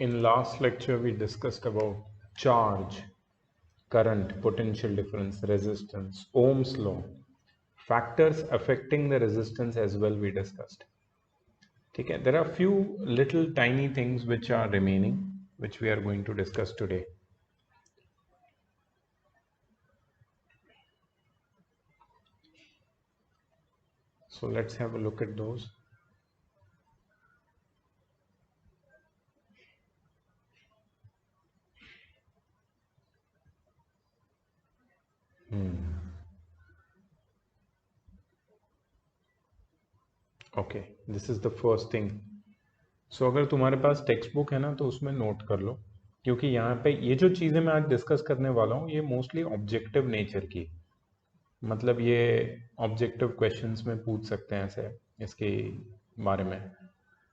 In last lecture, we discussed about charge, current, potential difference, resistance, Ohm's law, factors affecting the resistance as well we discussed. Okay, there are few little tiny things which are remaining, which we are going to discuss today. So let's have a look at those. Okay, this is the first thing. So अगर तुम्हारे पास text book है ना तो उसमें note कर लो, क्योंकि यहाँ पे ये जो चीज़ें मैं आज डिस्कस करने वाला हूँ ये मोस्टली ऑब्जेक्टिव नेचर की, मतलब ये ऑब्जेक्टिव क्वेश्चंस में पूछ सकते हैं ऐसे इसके बारे में,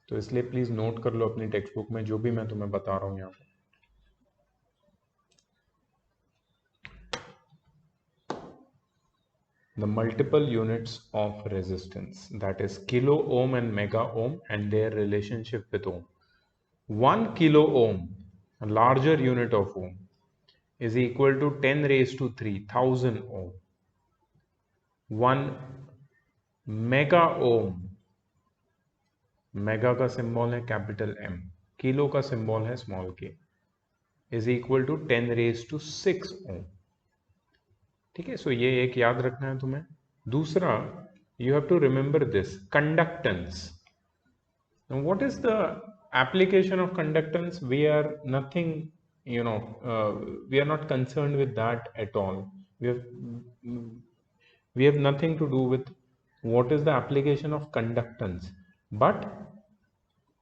तो इसलिए प्लीज़ नोट कर लो अपनी टेक्स्ट बुक में जो भी मैं तुम्हें बता रहा हूँ यहाँ पे. The multiple units of resistance, that is kilo ohm and mega ohm and their relationship with ohm. 1 kilo ohm, a larger unit of ohm, is equal to 10 raised to 3,000 ohm. 1 mega ohm, mega का symbol है capital M, kilo का symbol है small k, is equal to 10 raise to 6 ohm. ठीक है, सो ये एक याद रखना है तुम्हें. दूसरा, you have to remember this conductance. What is the application of conductance? We are nothing, we are not concerned with that at all. We have nothing to do with what is the application of conductance, but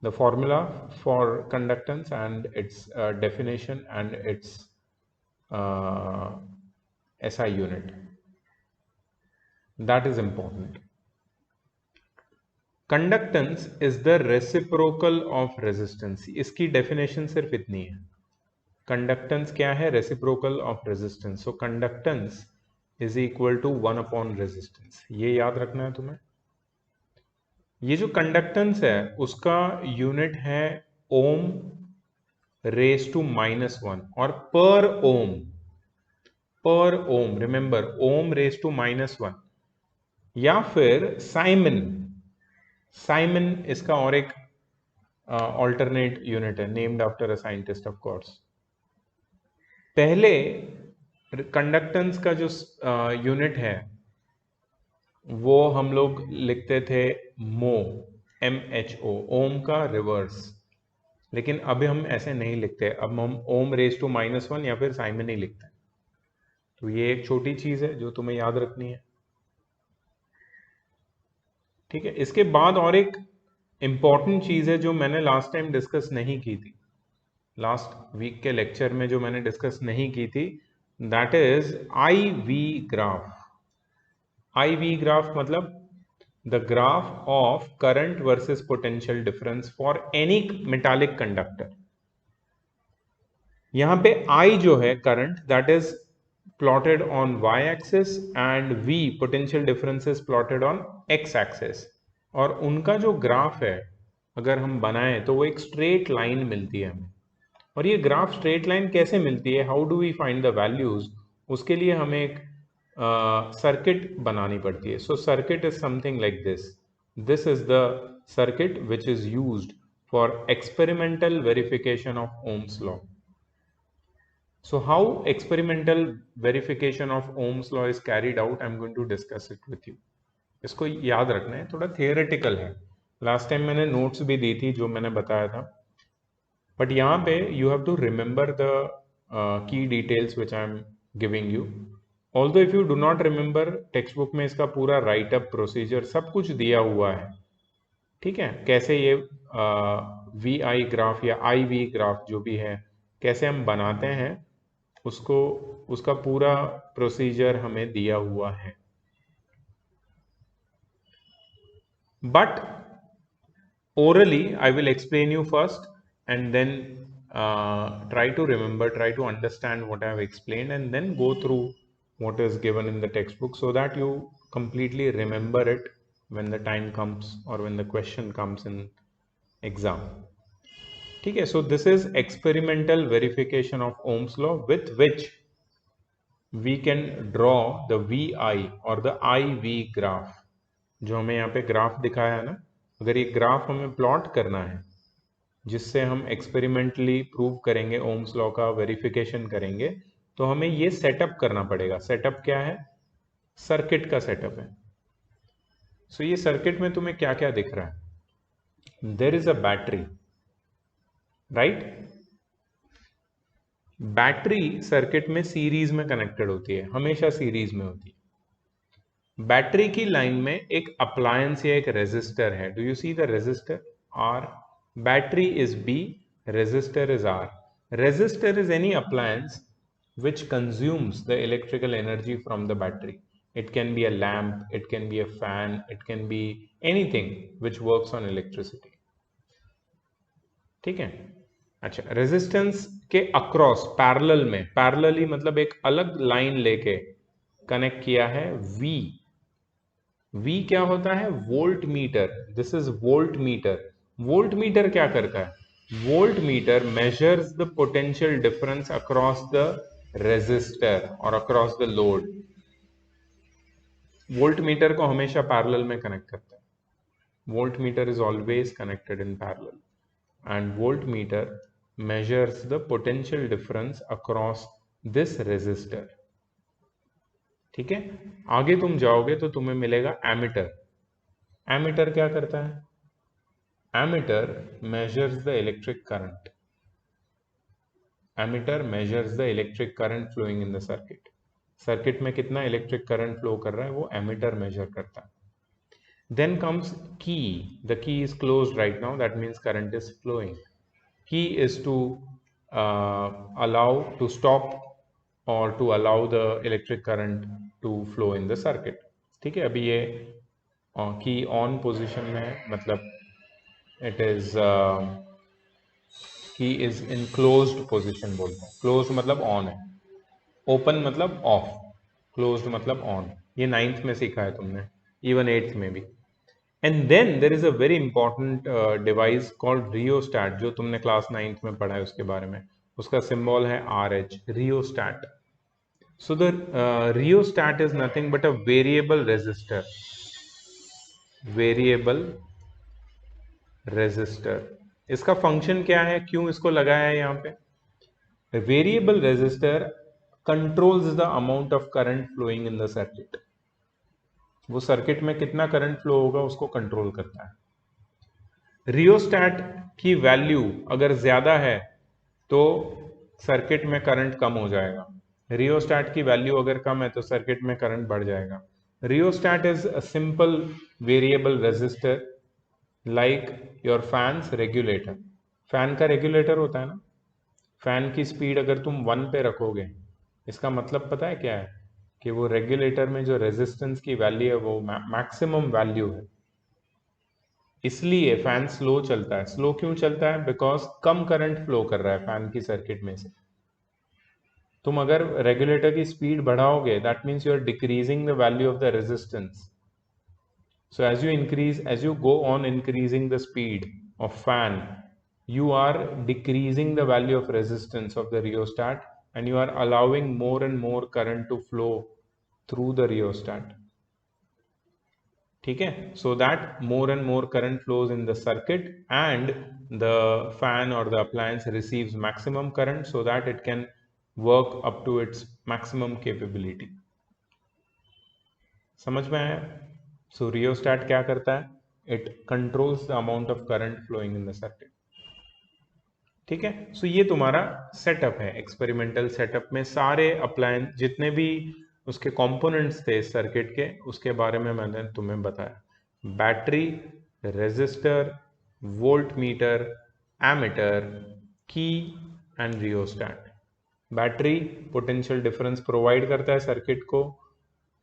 the formula for conductance and its definition and its SI unit, that is important. Conductance is the reciprocal of resistance. इसकी definition सिर्फ इतनी है. Conductance क्या है? Reciprocal of resistance. So conductance is equal to 1 upon resistance. ये याद रखना है तुम्हें. ये जो कंडक्टेंस है उसका यूनिट है ओम रेज टू -1 और पर ओम, रिमेंबर ओम रेज टू -1, या फिर साइमन इसका और एक ऑल्टरनेट यूनिट है, named after a scientist of course. पहले कंडक्टेंस का जो यूनिट है वो हम लोग लिखते थे मो, MHO, ओम का रिवर्स. लेकिन अभी हम ऐसे नहीं लिखते, अब हम ओम रेज टू -1 या फिर साइमन ही लिखते हैं. तो ये एक छोटी चीज है जो तुम्हें याद रखनी है. ठीक है, इसके बाद और एक इंपॉर्टेंट चीज है जो मैंने लास्ट टाइम डिस्कस नहीं की थी, लास्ट वीक के लेक्चर में जो मैंने डिस्कस नहीं की थी, that is IV graph. IV graph मतलब the graph of current versus potential difference for any metallic conductor. यहां पे I जो है current, that is plotted on Y axis and V potential difference is plotted on X axis. और उनका जो graph है अगर हम बनाएं तो वो एक स्ट्रेट लाइन मिलती है हमें. और ये ग्राफ स्ट्रेट लाइन कैसे मिलती है, how do we find the values, उसके लिए हमें एक सर्किट बनानी पड़ती है. So circuit is something like this. This is the circuit which is used for experimental verification of Ohm's law. So how experimental verification of Ohm's law is carried out, I'm going to discuss it with you. इसको याद रखना है, थोड़ा theoretical है. Last time मैंने notes भी दी थी जो मैंने बताया था, बट यहाँ पे you have to remember the key details which I am giving you. Although if you do not remember, textbook में इसका पूरा राइट अप प्रोसीजर सब कुछ दिया हुआ है. ठीक है, कैसे ये VI ग्राफ या IV ग्राफ जो भी है कैसे हम बनाते हैं उसको, उसका पूरा प्रोसीजर हमें दिया हुआ है. But orally I will explain you first and then try to remember, try to understand what I have explained and then go through what is given in the textbook so that you completely remember it when the time comes or when the question comes in exam. ठीक है, so this is experimental verification of Ohm's law with which we can draw the V I और the I V graph. जो हमें यहाँ पे graph दिखाया है ना, अगर ये ग्राफ हमें प्लॉट करना है जिससे हम एक्सपेरिमेंटली प्रूव करेंगे ओम्स लॉ का वेरिफिकेशन करेंगे, तो हमें ये सेटअप करना पड़ेगा। सेटअप क्या है? सर्किट का सेटअप है। सो ये सर्किट में तुम्हें क्या क्या दिख रहा है? There is a battery, right? Battery circuit में सीरीज में कनेक्टेड होती है, हमेशा सीरीज में होती है। बैटरी की लाइन में एक अप्लायंस या एक रेजिस्टर है। Do you see the resistor R? Battery is B, resistor is R. Resistor is any appliance which consumes the electrical energy from the battery. It can be a lamp, it can be a fan, it can be anything which works on electricity. ठीक है? अच्छा, resistance के across parallel में, parallelly मतलब एक अलग line लेके connect किया है V। V क्या होता है? Volt meter. This is volt meter. Volt meter क्या करता है? Volt meter measures the potential difference across the resistor or across the load। Volt meter को हमेशा पैरेलल में कनेक्ट करता है। Volt meter is always connected in parallel and volt meter measures the potential difference across this resistor। ठीक है, आगे तुम जाओगे तो तुम्हें मिलेगा एमीटर। एमीटर क्या करता है? Ammeter measures the electric current। Ammeter measures the electric current flowing in the circuit। Circuit में कितना इलेक्ट्रिक करंट फ्लो कर रहा है वो एमीटर मेजर करता है। Then comes key। The key is closed right now, that means current is flowing। Key is to allow to stop or to allow the electric current to flow in the circuit। ठीक है, अभी ये की on position में है, मतलब it is की is in closed position बोलते हैं। क्लोज्ड मतलब ऑन है, ओपन मतलब ऑफ, क्लोज्ड मतलब ऑन। ये 9th में सीखा है तुमने, इवन 8th में भी। And then there is a very important device called rheostat, जो तुमने क्लास 9th में पढ़ा है उसके बारे में। उसका सिंबल है RH, rheostat. So the rheostat is nothing but a variable resistor. Variable resistor, इसका फंक्शन क्या है, क्यों इसको लगाया है यहाँ पे? Variable resistor controls the amount of current flowing in the circuit. वो सर्किट में कितना करंट फ्लो होगा उसको कंट्रोल करता है। रियोस्टैट की वैल्यू अगर ज्यादा है तो सर्किट में करंट कम हो जाएगा। रियोस्टैट की वैल्यू अगर कम है तो सर्किट में करंट बढ़ जाएगा। Rheostat is a simple variable resistor like your fans regulator. Fan का रेगुलेटर होता है ना, फैन की स्पीड अगर तुम 1 पे रखोगे, इसका मतलब पता है क्या है? कि वो रेगुलेटर में जो रेजिस्टेंस की वैल्यू है वो मैक्सिमम वैल्यू है, इसलिए फैन स्लो चलता है। स्लो क्यों चलता है? बिकॉज कम करंट फ्लो कर रहा है फैन की सर्किट में से। तुम अगर रेगुलेटर की स्पीड बढ़ाओगे, that means you are decreasing the value of the resistance. So as you go on increasing the speed of fan, you are decreasing the value of resistance of the rheostat and you are allowing more and more current to flow through the rheostat। ठीक है, so that more and more current flows in the circuit and the fan or the appliance receives maximum current so that it can work up to its maximum capability। समझ में आया? सो rheostat क्या करता है? It controls the amount of current flowing in the circuit. ठीक है, सो ये तुम्हारा सेटअप है। एक्सपेरिमेंटल सेटअप में सारे अप्लायंस जितने भी उसके कंपोनेंट्स थे सर्किट के, उसके बारे में मैंने तुम्हें बताया। Battery, resistor, voltmeter, ammeter, key and rheostat. Battery potential difference provide करता है सर्किट को।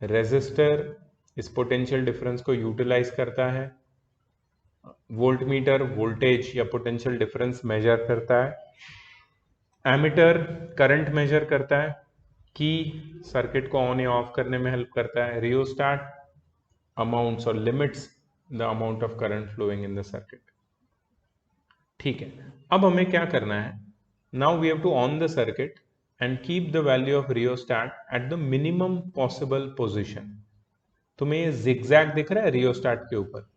रेजिस्टर इस पोटेंशियल डिफरेंस को यूटिलाइज करता है। वोल्ट मीटर वोल्टेज या पोटेंशियल डिफरेंस मेजर करता है। एमीटर करंट मेजर करता है। की सर्किट को ऑन या ऑफ करने में हेल्प करता है। रियोस्टैट अमाउंट्स और limits the amount of current flowing in the circuit. ठीक है, अब हमें क्या करना है, now we have to on the circuit and keep the value of rheostat at the minimum possible position. तुम्हें ये जिगजैग दिख रहा है रियोस्टैट के ऊपर,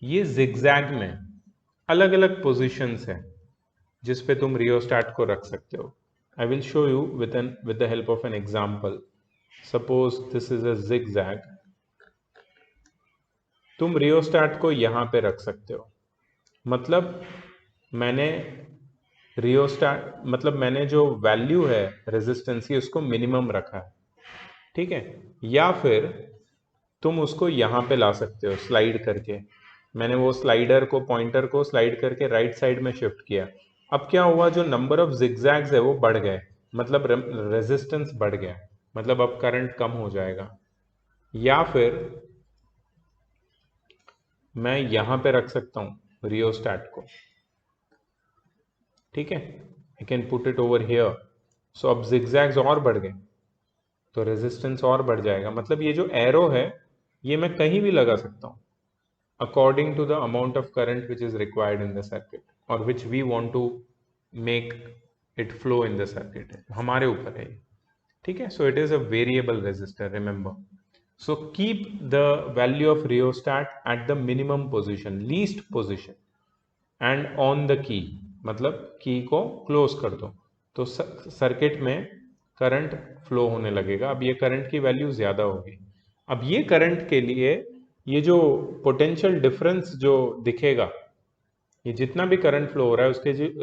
ये जिगजैग में अलग अलग पोजिशंस है जिस पे तुम रियोस्टैट को रख सकते हो। I will show you with the help of an example. Suppose this is a zigzag. तुम रियोस्टैट को यहां पे रख सकते हो, मतलब मैंने मैंने जो वैल्यू है रेजिस्टेंस की उसको मिनिमम रखा है, ठीक है। या फिर तुम उसको यहां पे ला सकते हो स्लाइड करके। मैंने वो स्लाइडर को, पॉइंटर को स्लाइड करके राइट साइड में शिफ्ट किया। अब क्या हुआ, जो नंबर ऑफ जिगजैग्स है वो बढ़ गए, मतलब रेजिस्टेंस बढ़ गया, मतलब अब करंट कम हो जाएगा। या फिर मैं यहां पे रख सकता हूं रियोस्टैट को, ठीक है। I can put it over here. So अब जिगजैग्स और बढ़ गए तो रेजिस्टेंस और बढ़ जाएगा, मतलब ये जो एरो है ये मैं कहीं भी लगा सकता हूं according to the amount of current which is required in the circuit or which we want to make it flow in the circuit, हमारे ऊपर है, ठीक है। so it is a variable resistor, remember. So keep the value of rheostat at the minimum position, least position, and on the key, मतलब की को close कर दो तो सर्किट में करंट फ्लो होने लगेगा। अब ये करंट की वैल्यू ज़्यादा होगी। अब ये करंट के लिए ये जो पोटेंशियल डिफरेंस जो दिखेगा, ये जितना भी करंट फ्लो हो रहा है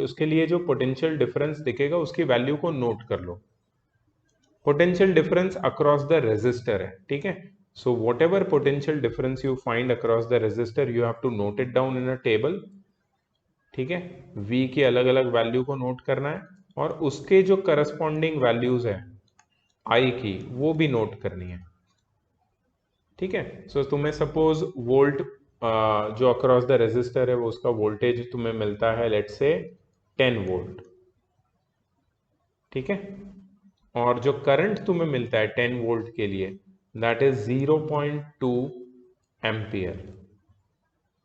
उसके लिए जो पोटेंशियल डिफरेंस दिखेगा उसकी वैल्यू को नोट कर लो। Potential difference across the resistor है, ठीक है। So whatever potential difference you find across the resistor you have to note it down in a table, ठीक है। V की अलग अलग वैल्यू को नोट करना है और उसके जो करस्पॉन्डिंग वैल्यूज है I की वो भी नोट करनी है, ठीक है। सो तुम्हें सपोज वोल्ट जो अक्रॉस द रेजिस्टर है वो उसका वोल्टेज तुम्हें मिलता है लेट्स से 10 वोल्ट, ठीक है। और जो करंट तुम्हें मिलता है 10 वोल्ट के लिए that is 0.2 ampere,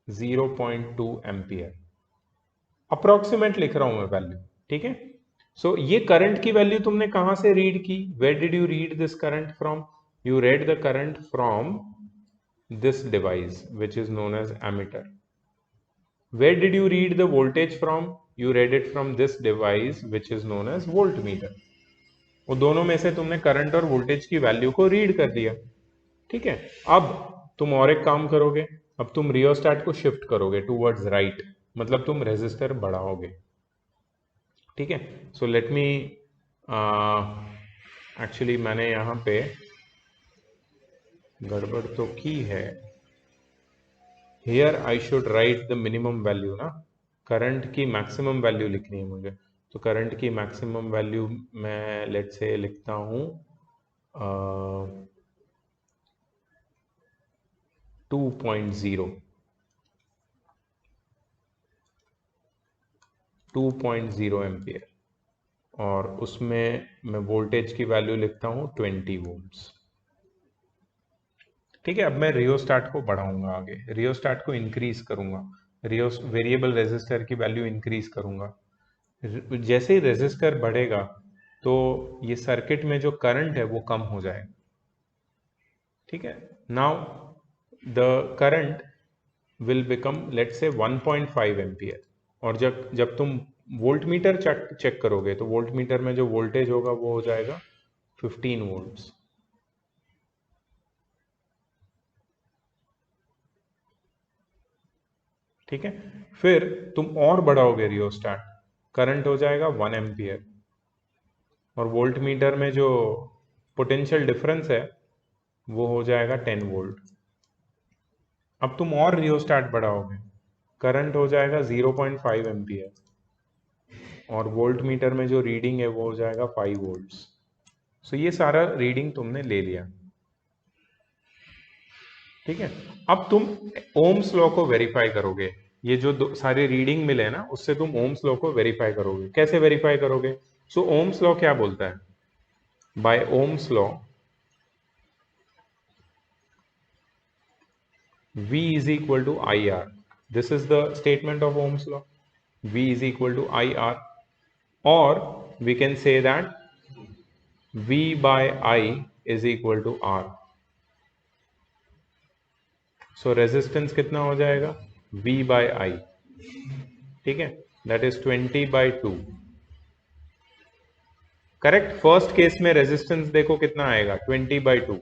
0.2 ampere approximate लिख रहा हूं मैं वैल्यू, ठीक है। सो ये करंट की वैल्यू तुमने कहां से रीड की, where did you read this current from? You read the current from this device which is known as ammeter. Where did you read the voltage from? You read it from this device which is known as voltmeter. वो दोनों में से तुमने current और voltage की value को read कर दिया, ठीक है। अब तुम और एक काम करोगे, अब तुम रियोस्टैट को शिफ्ट करोगे टूवर्ड्स राइट, मतलब तुम रेजिस्टर बढ़ाओगे, ठीक है। सो लेट मी एक्चुअली मैंने यहाँ पे गड़बड़ तो की है। Here I should write the minimum value ना, करंट की मैक्सिमम वैल्यू लिखनी है मुझे। तो करंट की मैक्सिमम वैल्यू मैं लेट से लिखता हूँ 2.0, 2.0 एम्पियर, और उसमें मैं वोल्टेज की वैल्यू लिखता हूँ 20 वोल्ट्स, ठीक है। अब मैं रियोस्टैट को बढ़ाऊंगा, आगे रियोस्टैट को इंक्रीज करूंगा, वेरिएबल रेजिस्टर की वैल्यू इंक्रीज करूंगा। जैसे ही रेजिस्टर बढ़ेगा तो ये सर्किट में जो करंट है वो कम हो जाएगा, ठीक है। Now the current will become let say 1.5 ampere, और जब जब तुम वोल्ट मीटर चेक करोगे तो वोल्ट मीटर में जो वोल्टेज होगा वो हो जाएगा 15 वोल्ट्स, ठीक है। फिर तुम और बढ़ाओगे रियोस्टैट, करंट हो जाएगा 1 एम्पियर, और वोल्ट मीटर में जो पोटेंशियल डिफरेंस है वो हो जाएगा 10 वोल्ट। अब तुम और रियोस्टैट बढ़ाओगे, करंट हो जाएगा 0.5 एम्पियर, और वोल्ट मीटर में जो रीडिंग है वो हो जाएगा 5 वोल्ट्स। सो ये सारा रीडिंग तुमने ले लिया, ठीक है। अब तुम ओम्स लॉ को वेरीफाई करोगे, ये जो सारे रीडिंग मिले हैं ना उससे तुम ओम्स लॉ को वेरीफाई करोगे। कैसे वेरीफाई करोगे? सो ओम्स लॉ क्या बोलता है? By Ohm's law V is equal to IR. This is the statement of Ohm's law. V is equal to IR, or we can say that V by I is equal to R. So resistance कितना हो जाएगा? V by I, ठीक है, that is 20/2. Correct. First case में resistance देखो कितना आएगा, 20/2.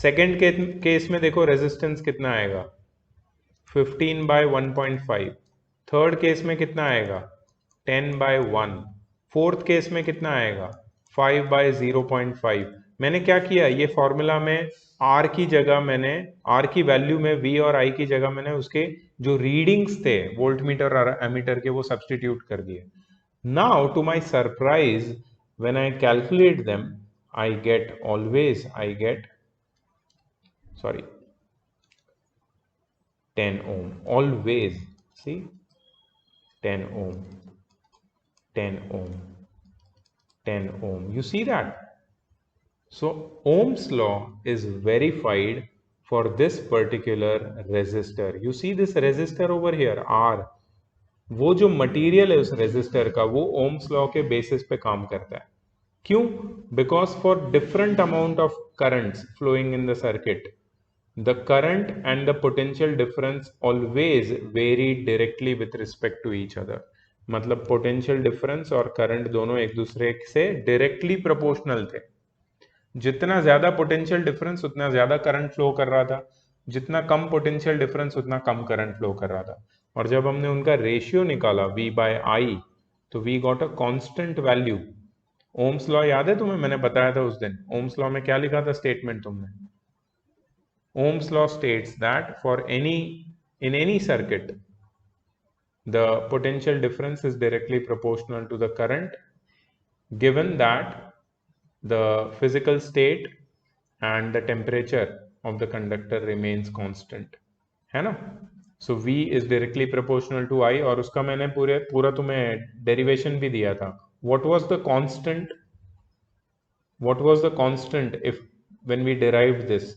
Second case में देखो रेजिस्टेंस कितना आएगा, 15/1.5. थर्ड केस में कितना आएगा, 10/1. फोर्थ केस में कितना आएगा, 5/0.5. मैंने क्या किया, ये फॉर्मूला में R की जगह मैंने, R की वैल्यू में V और I की जगह मैंने उसके जो रीडिंग्स थे वोल्ट मीटर और एमीटर के वो सब्सटीट्यूट कर दिए. Now to my surprise, when I calculate them, I get 10 ohm, always, see, 10 ohm, 10 ohm, 10 ohm. You see that? So Ohm's law is verified for this particular resistor. You see this resistor over here, R. वो जो material है उस resistor का वो Ohm's law के basis पे काम करता है. क्यों? Because for different amount of currents flowing in the circuit, the current and the potential difference always vary directly with respect to each other. मतलब पोटेंशियल डिफरेंस और करंट दोनों एक दूसरे से डायरेक्टली प्रोपोर्शनल थे. जितना ज्यादा पोटेंशियल डिफरेंस उतना ज्यादा करंट फ्लो कर रहा था, जितना कम पोटेंशियल डिफरेंस उतना कम करंट फ्लो कर रहा था. और जब हमने उनका रेशियो निकाला V by I, तो we got a constant value. Ohm's law याद है तुम्हें, मैंने बताया था उस दिन. ओम्स लॉ में क्या लिखा था स्टेटमेंट तुमने? Ohm's law states that for in any circuit the potential difference is directly proportional to the current, given that the physical state and the temperature of the conductor remains constant, है ना? So V is directly proportional to I, और उसका मैंने पूरा तुम्हें derivation भी दिया था. What was the constant? What was the constant if when we derived this?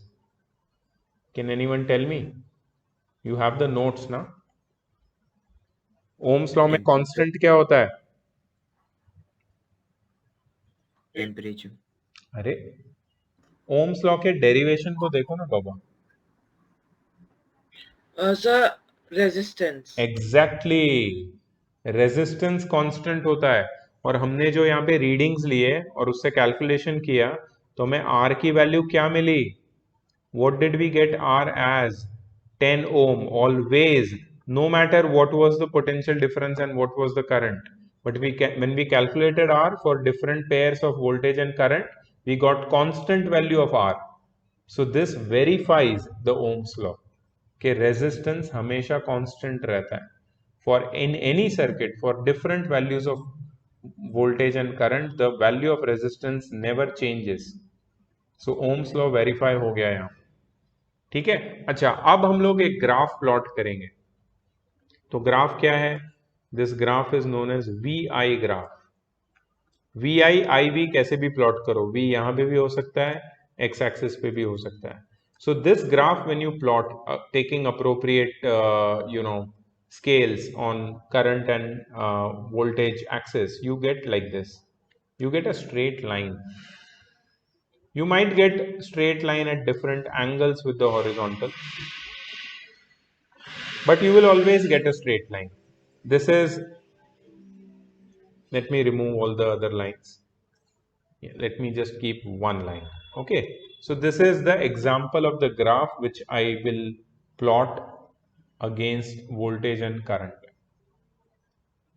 Can anyone tell me? You have the notes ना? ओम्स लॉ में कांस्टेंट क्या होता है? टेम्परेचर. अरे ओम्स लॉ के डेरिवेशन को देखो ना बाबा. Sir resistance. Exactly, resistance constant होता है. और हमने जो यहाँ पे रीडिंग्स लिए और उससे कैलकुलेशन किया तो हमें R की वैल्यू क्या मिली? What did we get R as? 10 ohm always, no matter what was the potential difference and what was the current. But when we calculated R for different pairs of voltage and current, we got constant value of R. So this verifies the Ohm's law कि resistance हमेशा constant रहता है. For in any circuit, for different values of voltage and current, the value of resistance never changes. So Ohm's law verify हो गया यहाँ. ठीक है. अच्छा, अब हम लोग एक ग्राफ प्लॉट करेंगे. तो ग्राफ क्या है? This graph is known as V I graph. V I I V कैसे भी प्लॉट करो, वी यहां पे भी हो सकता है, एक्स एक्सिस पे भी हो सकता है. So this graph when you plot taking appropriate scales on current and voltage axis, you get like this. You get a straight line. You might get straight line at different angles with the horizontal, but you will always get a straight line. This is, let me remove all the other lines. Yeah, let me just keep one line. Okay, so this is the example of the graph which I will plot against voltage and current.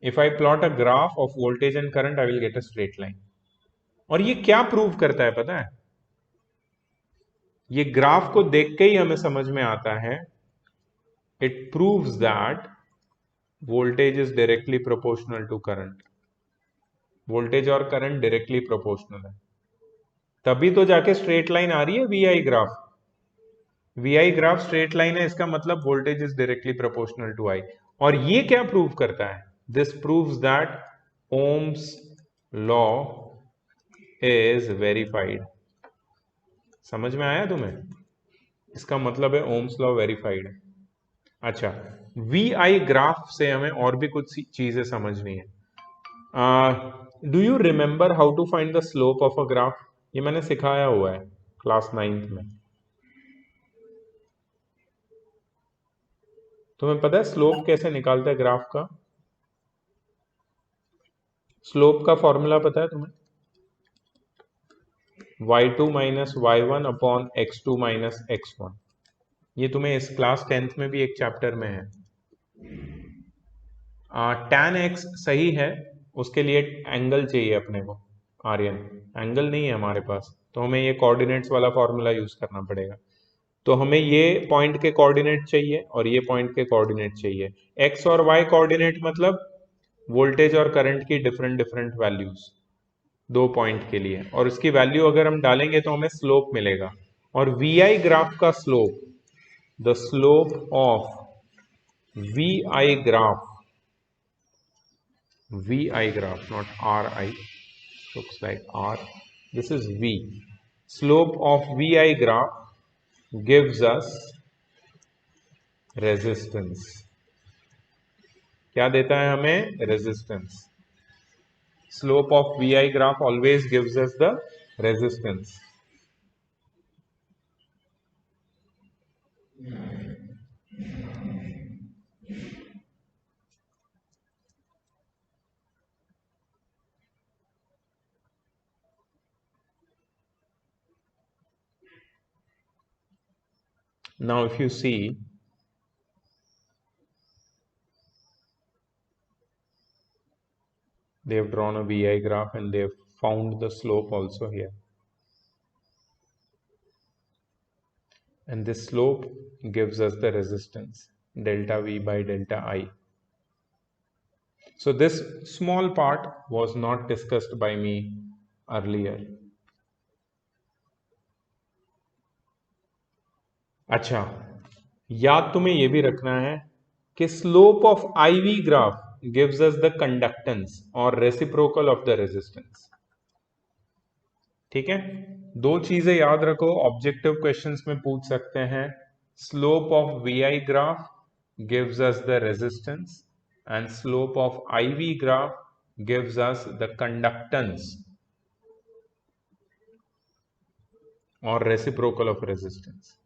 If I plot a graph of voltage and current, I will get a straight line. और ये क्या prove करता है पता है? ये graph को देख के ही हमें समझ में आता है. It proves that voltage is directly proportional to current. Voltage और करंट डायरेक्टली प्रोपोर्शनल है, तभी तो जाके स्ट्रेट लाइन आ रही है. V I graph, V I graph straight line है, इसका मतलब voltage is directly proportional to I. और ये क्या प्रूव करता है? This proves that Ohm's law is verified. समझ में आया तुम्हें? इसका मतलब है ओम्स लॉ वेरीफाइड है. अच्छा, वी आई ग्राफ से हमें और भी कुछ चीजें समझनी है. Do you remember how to find the slope of a graph? ये मैंने सिखाया हुआ है क्लास 9th में. तुम्हें पता है स्लोप कैसे निकालते हैं ग्राफ का? स्लोप का फॉर्मूला पता है तुम्हें? y2 minus y1 upon x2 minus x1. ये तुम्हें इस क्लास 10th में भी एक चैप्टर में है. tan x सही है, उसके लिए एंगल चाहिए अपने को. आर्यन, एंगल नहीं है हमारे पास, तो हमें ये कोऑर्डिनेट्स वाला फॉर्मूला यूज करना पड़ेगा. तो हमें ये पॉइंट के कोऑर्डिनेट चाहिए और ये पॉइंट के कोऑर्डिनेट चाहिए. x और y कोऑर्डिनेट मतलब वोल्टेज और करंट की डिफरेंट डिफरेंट वैल्यूज दो पॉइंट के लिए, और उसकी वैल्यू अगर हम डालेंगे तो हमें स्लोप मिलेगा. और वी आई ग्राफ का slope, the slope of V I graph, VI graph, not RI, looks like R. This is V. Slope of VI graph gives us resistance. क्या देता है हमें? Resistance. Slope of VI graph always gives us the resistance. Now if you see, they have drawn a VI graph and they have found the slope also here. And this slope gives us the resistance, delta V by delta I. So this small part was not discussed by me earlier. अच्छा, याद तुम्हें ये भी रखना है कि slope of IV graph gives us the conductance और reciprocal of the resistance. ठीक है, दो चीजें याद रखो, ऑब्जेक्टिव क्वेश्चंस में पूछ सकते हैं. Slope of V I graph gives us the resistance and slope of IV graph gives us the conductance or reciprocal of resistance.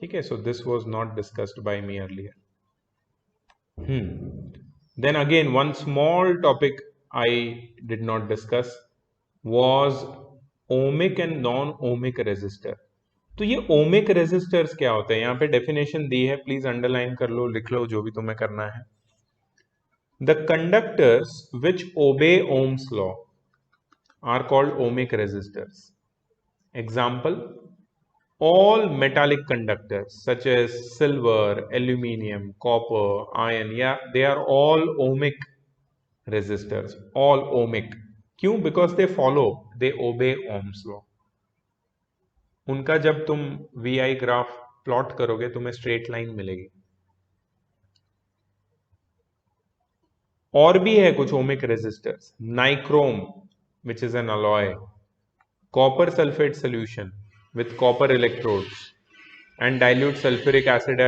ठीक है, so this was not discussed by me earlier. Then again, one small topic I did not discuss was ohmic and non-ohmic resistor. तो ये ohmic resistors क्या होते हैं? यहाँ पे definition दी है, प्लीज अंडरलाइन कर लो, लिख लो, जो भी तुम्हें करना है. The conductors which obey Ohm's law are called ohmic resistors. Example, all metallic conductors such as silver, aluminium, copper, iron, they are all ohmic resistors, all ohmic. क्यों? Because they obey Ohm's law. उनका जब तुम VI graph plot करोगे तुम्हें straight line मिलेगी. और भी है कुछ ohmic resistors, nichrome which is an alloy, copper sulfate solution with copper electrodes, and dilute sulfuric acid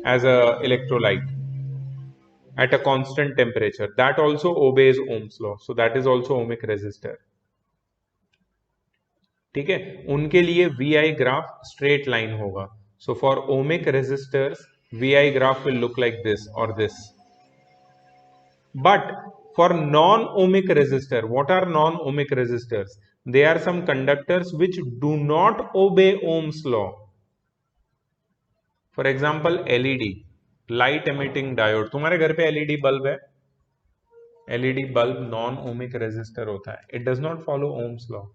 as a electrolyte at a constant temperature, that also obeys Ohm's law, so that is also ohmic resistor. ठीक है, उनके लिए VI graph straight line होगा. So for ohmic resistors VI graph will look like this और this. But for non-ohmic resistor, what are non-ohmic resistors? They are some conductors which do not obey Ohm's law. For example, LED, light emitting diode. तुम्हारे घर पे LED bulb है? LED bulb non-ohmic resistor होता है. It does not follow Ohm's law.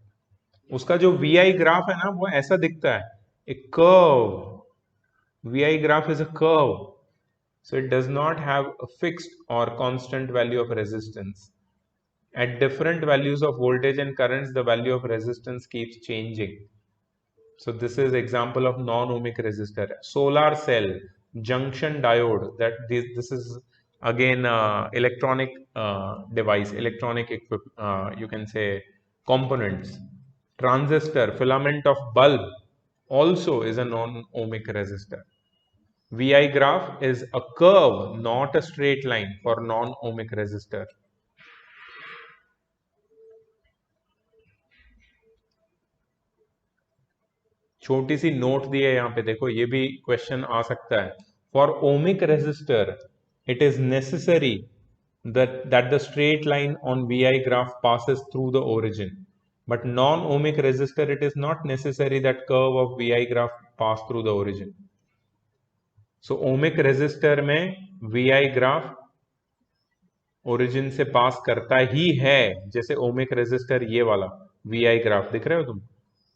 उसका जो VI graph है ना, वो ऐसा दिखता है, एक curve. VI graph is a curve. So it does not have a fixed or constant value of resistance. At different values of voltage and currents, the value of resistance keeps changing. So this is example of non-ohmic resistor. Solar cell, junction diode, this is again electronic device, electronic you can say components. Transistor, filament of bulb also is a non-ohmic resistor. VI graph is a curve, not a straight line for non-ohmic resistor. छोटी सी note दी है यहाँ पे, देखो ये भी question आ सकता है. For ohmic resistor it is necessary that the straight line on VI graph passes through the origin. But non-ohmic resistor, it is not necessary that curve of VI graph pass through the origin. So ohmic resistor में VI graph origin से पास करता ही है. जैसे ohmic resistor ये वाला VI graph दिख रहे हो तुम,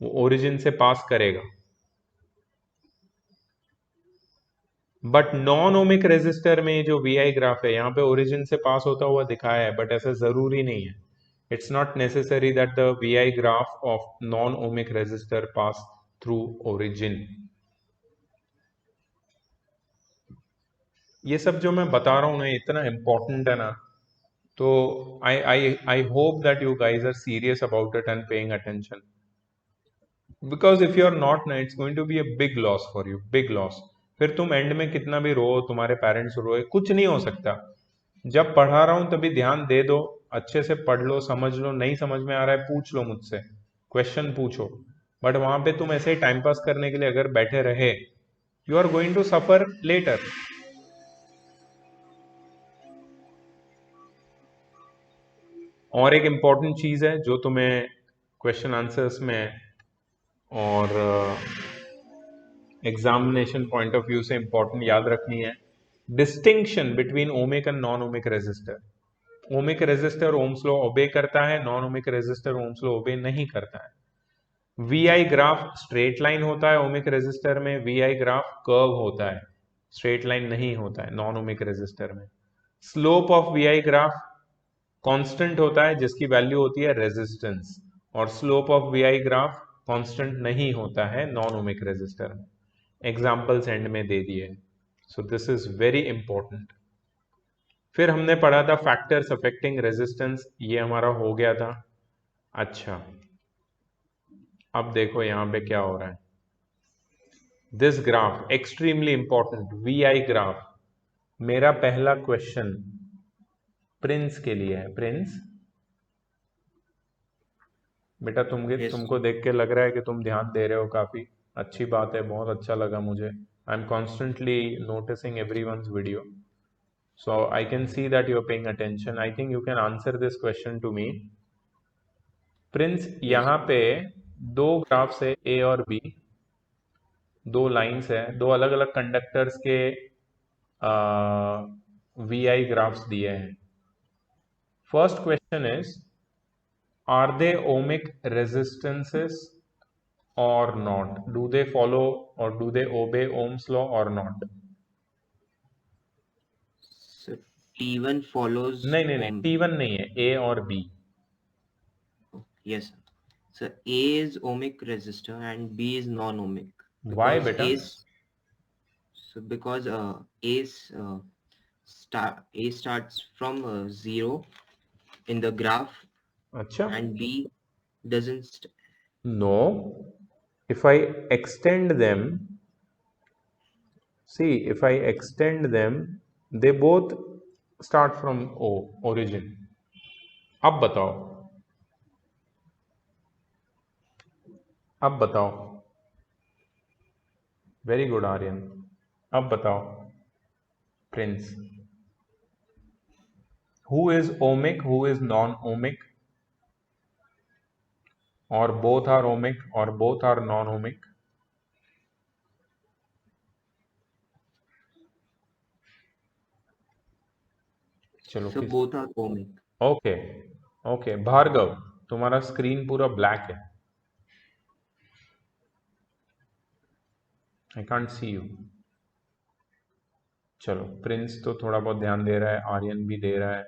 वो origin से पास करेगा. बट नॉन ओमिक रेजिस्टर में जो वी आई ग्राफ है यहाँ पे ओरिजिन से पास होता हुआ दिखाया है, बट ऐसा जरूरी नहीं है. It's not necessary that the V I graph of non ohmic resistor pass through origin. ये सब जो मैं बता रहा हूँ ना इतना इंपॉर्टेंट है ना, तो I hope that you guys are serious about it and paying attention. Because if you are not ना, it's going to be a big loss for you, big loss. फिर तुम एंड में कितना भी रो, तुम्हारे पेरेंट्स रोए, कुछ नहीं हो सकता. जब पढ़ा रहा हूं तभी ध्यान दे दो, अच्छे से पढ़ लो, समझ लो. नहीं समझ में आ रहा है पूछ लो मुझसे, क्वेश्चन पूछो. बट वहां पे तुम ऐसे ही टाइम पास करने के लिए अगर बैठे रहे, you are going to suffer later. और एक इंपॉर्टेंट चीज है जो तुम्हें क्वेश्चन आंसर्स में और एग्जामिनेशन पॉइंट ऑफ व्यू से इंपॉर्टेंट याद रखनी है. Distinction between ohmic and non ohmic resistor. Ohmic resistor Ohm's law obey करता है, non ohmic resistor Ohm's law obey नहीं करता है. VI ग्राफ स्ट्रेट लाइन होता है ओमिक रेजिस्टर में, VI ग्राफ कर्व होता है, स्ट्रेट लाइन नहीं होता है नॉन ओमिक रेजिस्टर में. Slope of VI graph constant होता है जिसकी वैल्यू होती है रेजिस्टेंस, और slope of VI graph constant नहीं होता है नॉन ओमिक रेजिस्टर में. एग्जाम्पल्स एंड में दे दिए. सो दिस इज वेरी इंपॉर्टेंट. फिर हमने पढ़ा था फैक्टर्स अफेक्टिंग रेजिस्टेंस, ये हमारा हो गया था. अच्छा, अब देखो यहां पे क्या हो रहा है. This graph extremely important, VI graph. मेरा पहला क्वेश्चन प्रिंस के लिए है. प्रिंस बेटा, Yes. तुमको देख के लग रहा है कि तुम ध्यान दे रहे हो, काफी अच्छी बात है, बहुत अच्छा लगा मुझे. I am constantly noticing everyone's video, so I can see that you are paying attention. I think you can answer this question to me. Prince, यहाँ पे दो ग्राफ्स है ए और बी, दो लाइंस है, दो अलग अलग कंडक्टर्स के VI ग्राफ्स दिए हैं. First question is, are they ohmic resistances or not? Do they follow or do they obey Ohm's law or not? So T1 follows. नहीं नहीं नहीं, T1 नहीं है, A और B. Yes, sir. So A is ohmic resistor and B is non-ohmic. Why, Because beta? because A starts from 0 in the graph अच्छा, and B doesn't. no. If I extend them, see, if I extend them, they both start from origin. अब बताओ, अब बताओ. Very good Aryan. अब बताओ Prince, who is ohmic, who is non-ohmic, or both are ohmic or both are non-ohmic? चलो, So both are ohmic. Okay okay. Bhargav, तुम्हारा screen पूरा black है, आई कांट सी यू. चलो, प्रिंस तो थोड़ा बहुत ध्यान दे रहा है, आर्यन भी दे रहा है.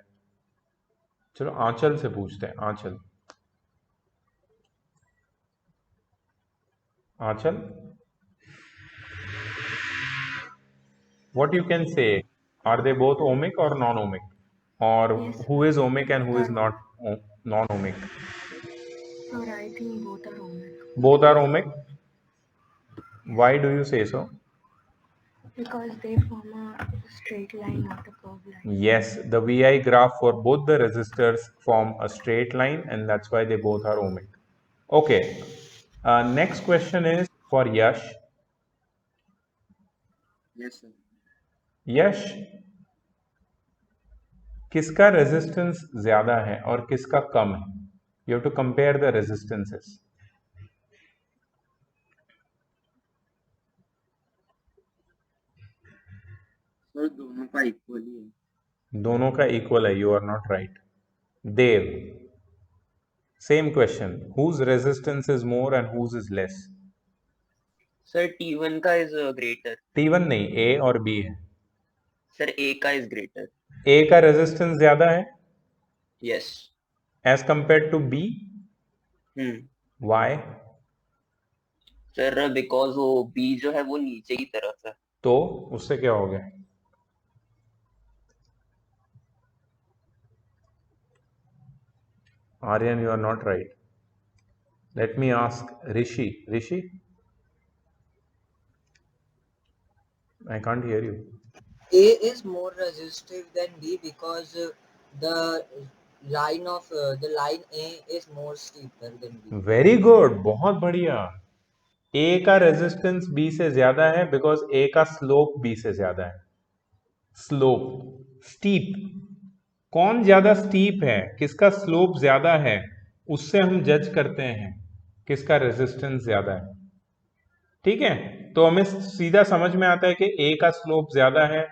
चलो आंचल से पूछते हैं. आंचल, आंचल, what you can say, are they both ohmic or non-ohmic, or Yes, who is ohmic and who is not non-ohmic? sir, I think both are ohmic. Both are ohmic. Why do you say so? Because they form a straight line, not a curved line. Yes, the VI graph for both the resistors form a straight line, and that's why they both are ohmic. Okay, next question is for Yash. Yes, sir. यश, किसका resistance ज्यादा है और किसका कम है? You have to compare the resistances. Sir दोनों का equally है. दोनों का इक्वल है. You are not right. Dev, same question. Whose resistance is more and whose is less? Sir T1 का इज ग्रेटर. T1 नहीं, ए और बी है. सर A का इज ग्रेटर. ए का रेजिस्टेंस ज्यादा है yes. As compare to B. Why? Sir because वो B जो है वो नीचे की तरफ है. तो उससे क्या हो गया? Aryan, you are not right. Let me ask Rishi. Rishi? I can't hear you. A is more resistive than B because the line A is more steeper than B. Very good. बहुत बढ़िया. A का resistance B से ज्यादा है because A का slope B से ज्यादा है. Slope, steep. कौन ज्यादा स्टीप है, किसका स्लोप ज्यादा है, उससे हम जज करते हैं किसका रेजिस्टेंस ज्यादा है. ठीक है, तो हमें सीधा समझ में आता है कि A का स्लोप ज्यादा है.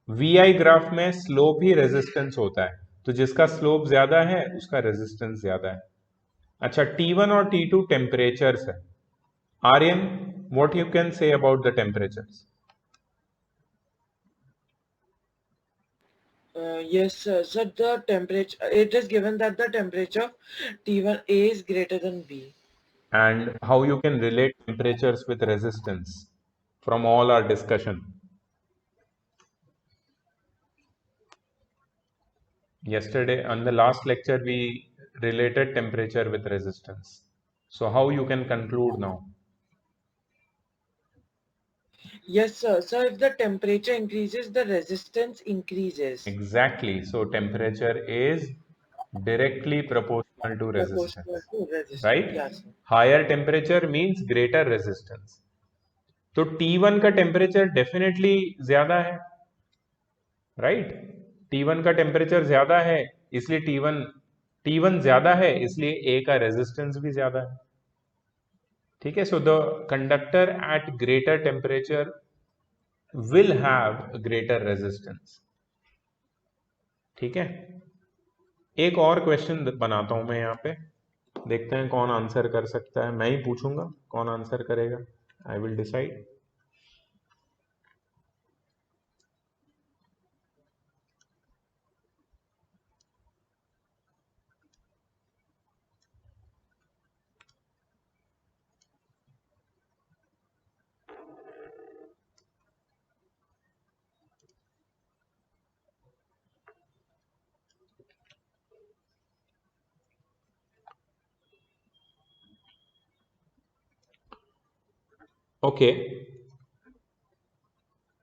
VI ग्राफ में स्लोप ही रेजिस्टेंस होता है, तो जिसका स्लोप ज्यादा है उसका रेजिस्टेंस ज्यादा है. अच्छा, T1 और T2 टेम्परेचर्स है. Aryan, what you can say about the temperatures? Yes, sir. So the temperature, it is given that the temperature of T1A is greater than B. And how you can relate temperatures with resistance from all our discussion? Yesterday, on the last lecture, we related temperature with resistance. So how you can conclude now? Yes, sir. So if the temperature increases, the resistance increases. Exactly. So temperature is directly proportional to resistance. Proportional to resistance. Right? Yes, sir. Higher temperature means greater resistance. तो T1 का temperature definitely ज्यादा है. Right? T1 का temperature ज्यादा है, इसलिए T1 ज्यादा है, इसलिए A का रेजिस्टेंस भी ज्यादा है. ठीक है, so the conductor at greater temperature will have greater resistance. ठीक है, एक और क्वेश्चन बनाता हूं मैं यहाँ पे, देखते हैं कौन आंसर कर सकता है. मैं ही पूछूंगा, कौन आंसर करेगा, आई विल डिसाइड. ओके,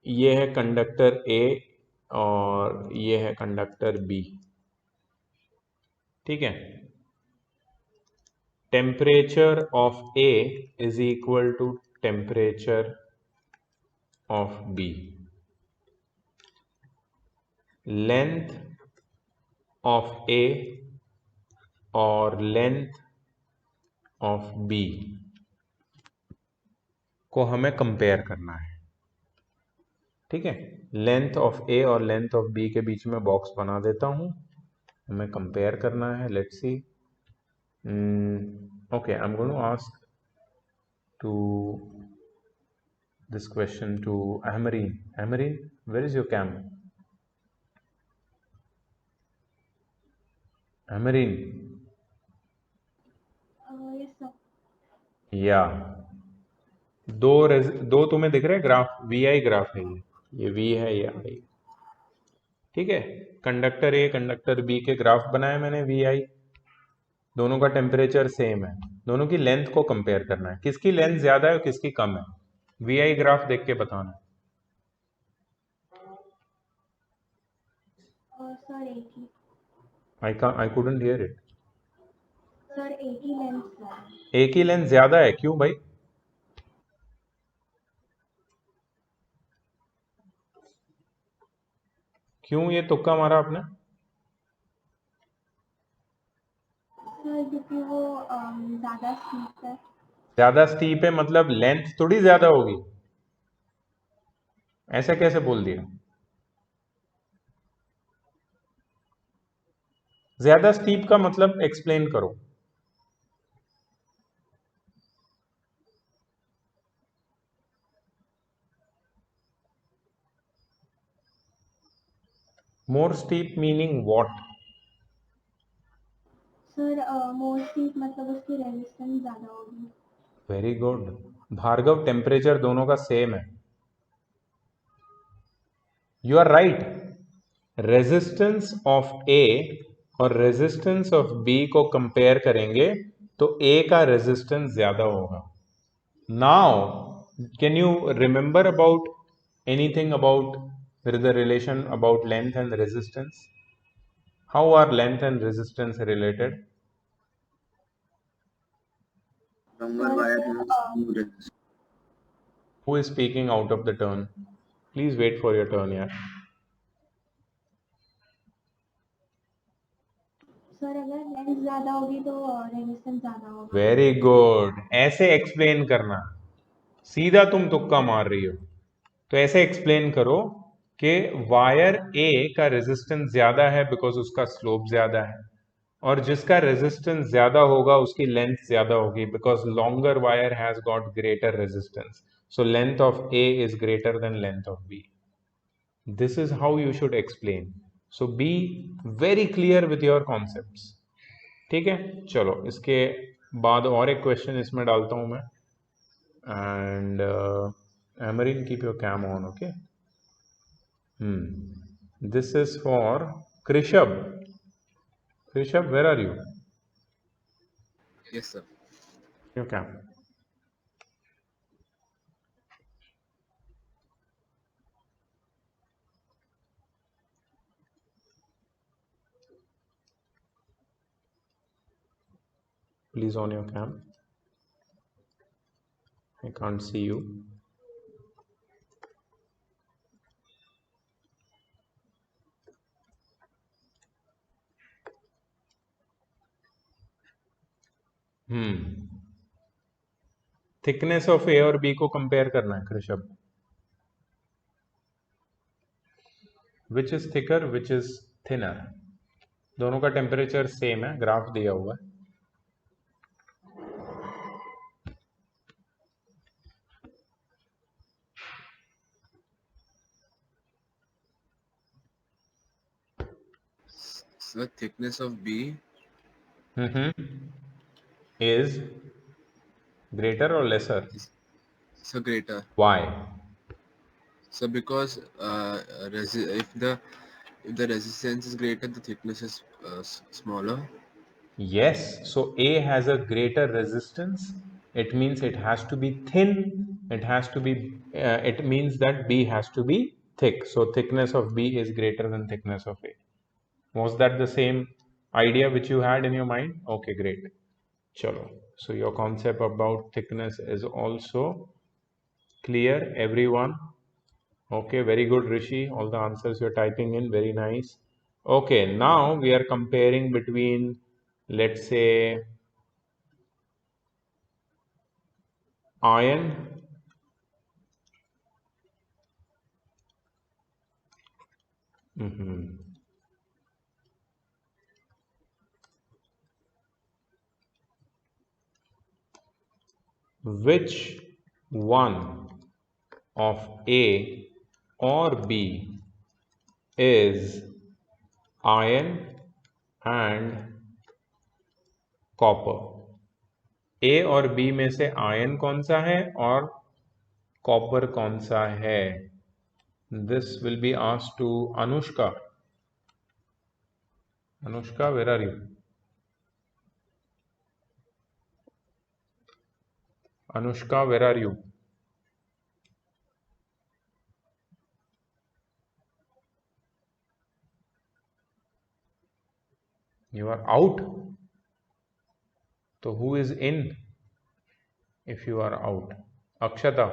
ये है कंडक्टर ए और ये है कंडक्टर बी. ठीक है, temperature of A is equal to temperature of B. Length of A और लेंथ ऑफ बी को हमें कंपेयर करना है. ठीक है, लेंथ ऑफ ए और लेंथ ऑफ बी के बीच में बॉक्स बना देता हूं, हमें कंपेयर करना है. Let's see. Okay, I am going to ask to this question to Ahmareen. Ahmareen, where is your cam? Ahmareen. Yes, sir. या दो तुम्हें दिख रहे हैं ग्राफ, VI ग्राफ है ये V है, ये I. ठीक है, कंडक्टर ए कंडक्टर बी के ग्राफ बनाए मैंने VI. दोनों का टेम्परेचर सेम है, दोनों की लेंथ को कंपेयर करना है, किसकी लेंथ ज्यादा है और किसकी कम है. VI ग्राफ देख के बताना है. सर एक ही I couldn't hear it. Sir एक ही लेंस है एक ही लेंथ ज्यादा है, क्यों भाई? क्यों ये तुक्का मारा आपने? सर क्योंकि वो ज़्यादा स्टीप है ज्यादा स्टीप है मतलब लेंथ थोड़ी ज्यादा होगी, ऐसा कैसे बोल दिया? ज्यादा स्टीप का मतलब एक्सप्लेन करो। More steep meaning what? Sir more steep मतलब उसकी रेजिस्टेंस ज़्यादा होगी वेरी गुड भार्गव, टेम्परेचर दोनों का सेम है। You are right. Resistance of A और रेजिस्टेंस ऑफ बी को कंपेयर करेंगे तो ए का रेजिस्टेंस ज्यादा होगा। Now can you remember about anything about the relation about length and resistance? How are length and resistance related? Longer sir wire फिर has more resistance. Who is speaking out of the turn? Please wait for your turn, यार। Sir अगर lens ज़्यादा होगी तो resistance ज़्यादा होगा very good, ऐसे explain करना। सीधा तुम तुक्का मार रही हो, तो ऐसे एक्सप्लेन करो कि वायर ए का रेजिस्टेंस ज्यादा है बिकॉज उसका स्लोप ज्यादा है, और जिसका रेजिस्टेंस ज्यादा होगा उसकी लेंथ ज्यादा होगी because longer wire has got greater resistance, so length of A is greater than length of B. This is how you should explain, so be very clear with your concepts. ठीक है, चलो इसके बाद और एक question इसमें डालता हूं मैं। And Amarin, keep your cam on, okay? This is for Krishab. Krishab, where are you? Yes, sir. Your cam. Please on your cam. I can't see you. Thickness of A और B को compare करना है Krishabh. Which is thicker, which is thinner? दोनों का temperature same है, graph दिया हुआ है। The thickness of B Is greater or lesser? is so greater. Why? So because if the resistance is greater, the thickness is smaller. Yes, so A has a greater resistance. It means it has to be thin. It has to be, it means that B has to be thick. So thickness of B is greater than thickness of A. Was that the same idea which you had in your mind? Okay, great. Chalo. So your concept about thickness is also clear, everyone. Okay, very good, Rishi. All the answers you're typing in, very nice. Okay, now we are comparing between, let's say, iron which one of A or B is iron and copper? A और B में से ion कौन सा है और copper कौन सा है? This will be asked to Anushka. Anushka, where are you? Anushka, where are you? You are out. तो who is in if you are out? Akshata.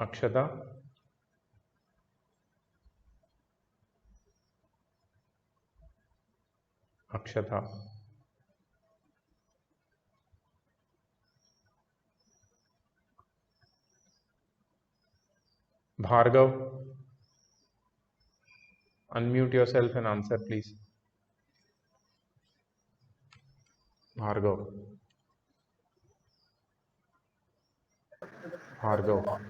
Akshata. Akshata. Bhargav. Unmute yourself and answer, please. Bhargav. Bhargav.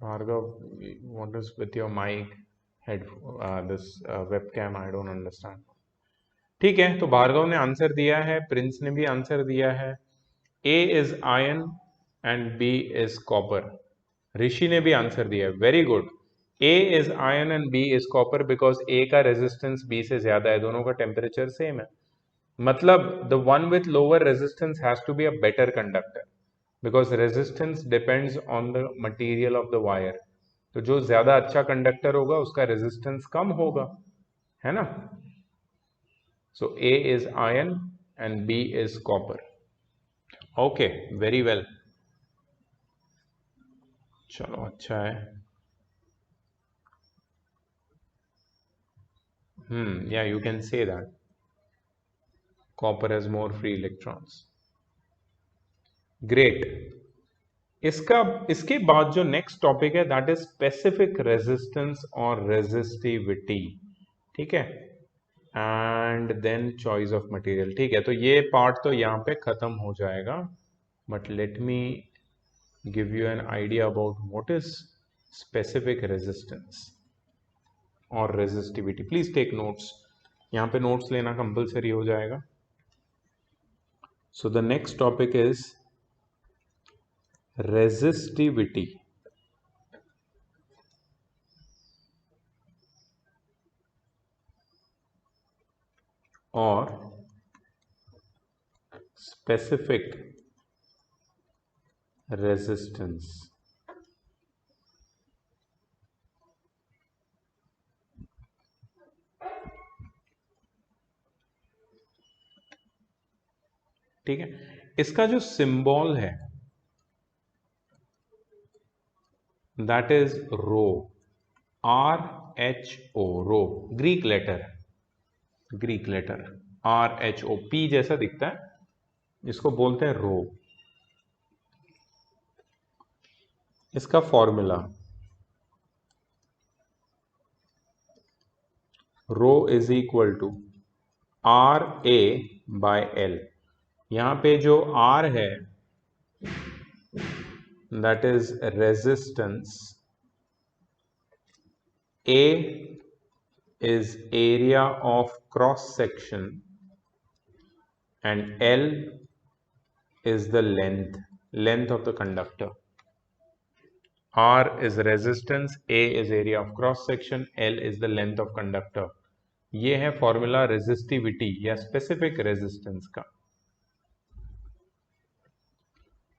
Bhargav, what is with your mic, head, this webcam? I don't understand. ठीक है, तो भार्गव ने answer दिया है, Prince ने भी answer दिया है. A is iron and B is copper. ऋषि ने भी आंसर दिया है. Very good. A is iron and B is copper because A का रेजिस्टेंस B से ज्यादा है, दोनों का टेम्परेचर सेम है. मतलब the one with lower resistance has to be a better conductor because resistance depends on the material of the wire. तो जो ज्यादा अच्छा कंडक्टर होगा उसका रेजिस्टेंस कम होगा, है ना. So A is iron and B is copper. Okay, very well. चलो अच्छा है. Yeah, you can say that. Copper has more free electrons. Great. इसके बाद जो नेक्स्ट टॉपिक है दैट इज स्पेसिफिक रेजिस्टेंस और रेजिस्टिविटी. ठीक है. And then choice of material. ठीक है, तो ये पार्ट तो यहाँ पे खत्म हो जाएगा, but let me give you an idea about what is specific resistance और रेजिस्टिविटी. Please take notes. यहाँ पे नोट्स लेना कंपलसरी हो जाएगा. So the next topic is resistivity. और specific resistance. ठीक है, इसका जो सिंबल है that is rho, RHO, rho, Greek letter RHO, P जैसा दिखता है, इसको बोलते हैं रो. इसका formula rho is equal to RA/L. यहां पे जो R है that is resistance, A is area of cross section and L is the length of the conductor. R is resistance, A is area of cross section, L is the length of conductor. ये है formula resistivity या specific resistance का.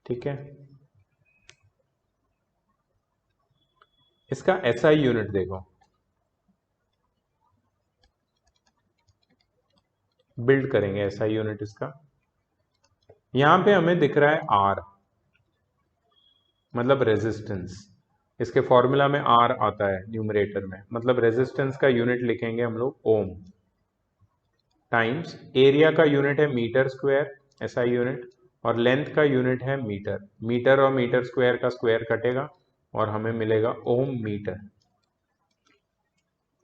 ठीक है. इसका SI unit देखो, build करेंगे SI unit इसका. यहां पे हमें दिख रहा है R, मतलब रेजिस्टेंस. इसके फॉर्मूला में R आता है न्यूमरेटर में, मतलब रेजिस्टेंस का यूनिट लिखेंगे हम लोग ओम, टाइम्स एरिया का यूनिट है मीटर स्क्वायर SI यूनिट, और लेंथ का यूनिट है मीटर. मीटर और मीटर स्क्वायर का स्क्वायर कटेगा और हमें मिलेगा ohm metre.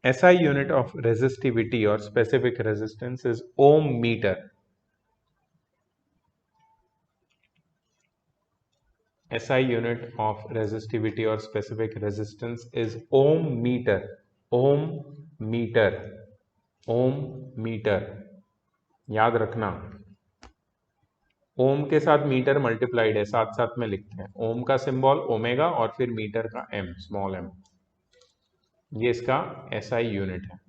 SI unit of resistivity और specific resistance is ohm metre. SI unit of resistivity or specific resistance is ohm meter. Ohm meter. Ohm meter. याद रखना, ओम के साथ मीटर मल्टीप्लाइड है, साथ साथ में लिखते हैं. ओम का सिंबल ओमेगा और फिर मीटर का m, स्मॉल m. ये इसका SI यूनिट है.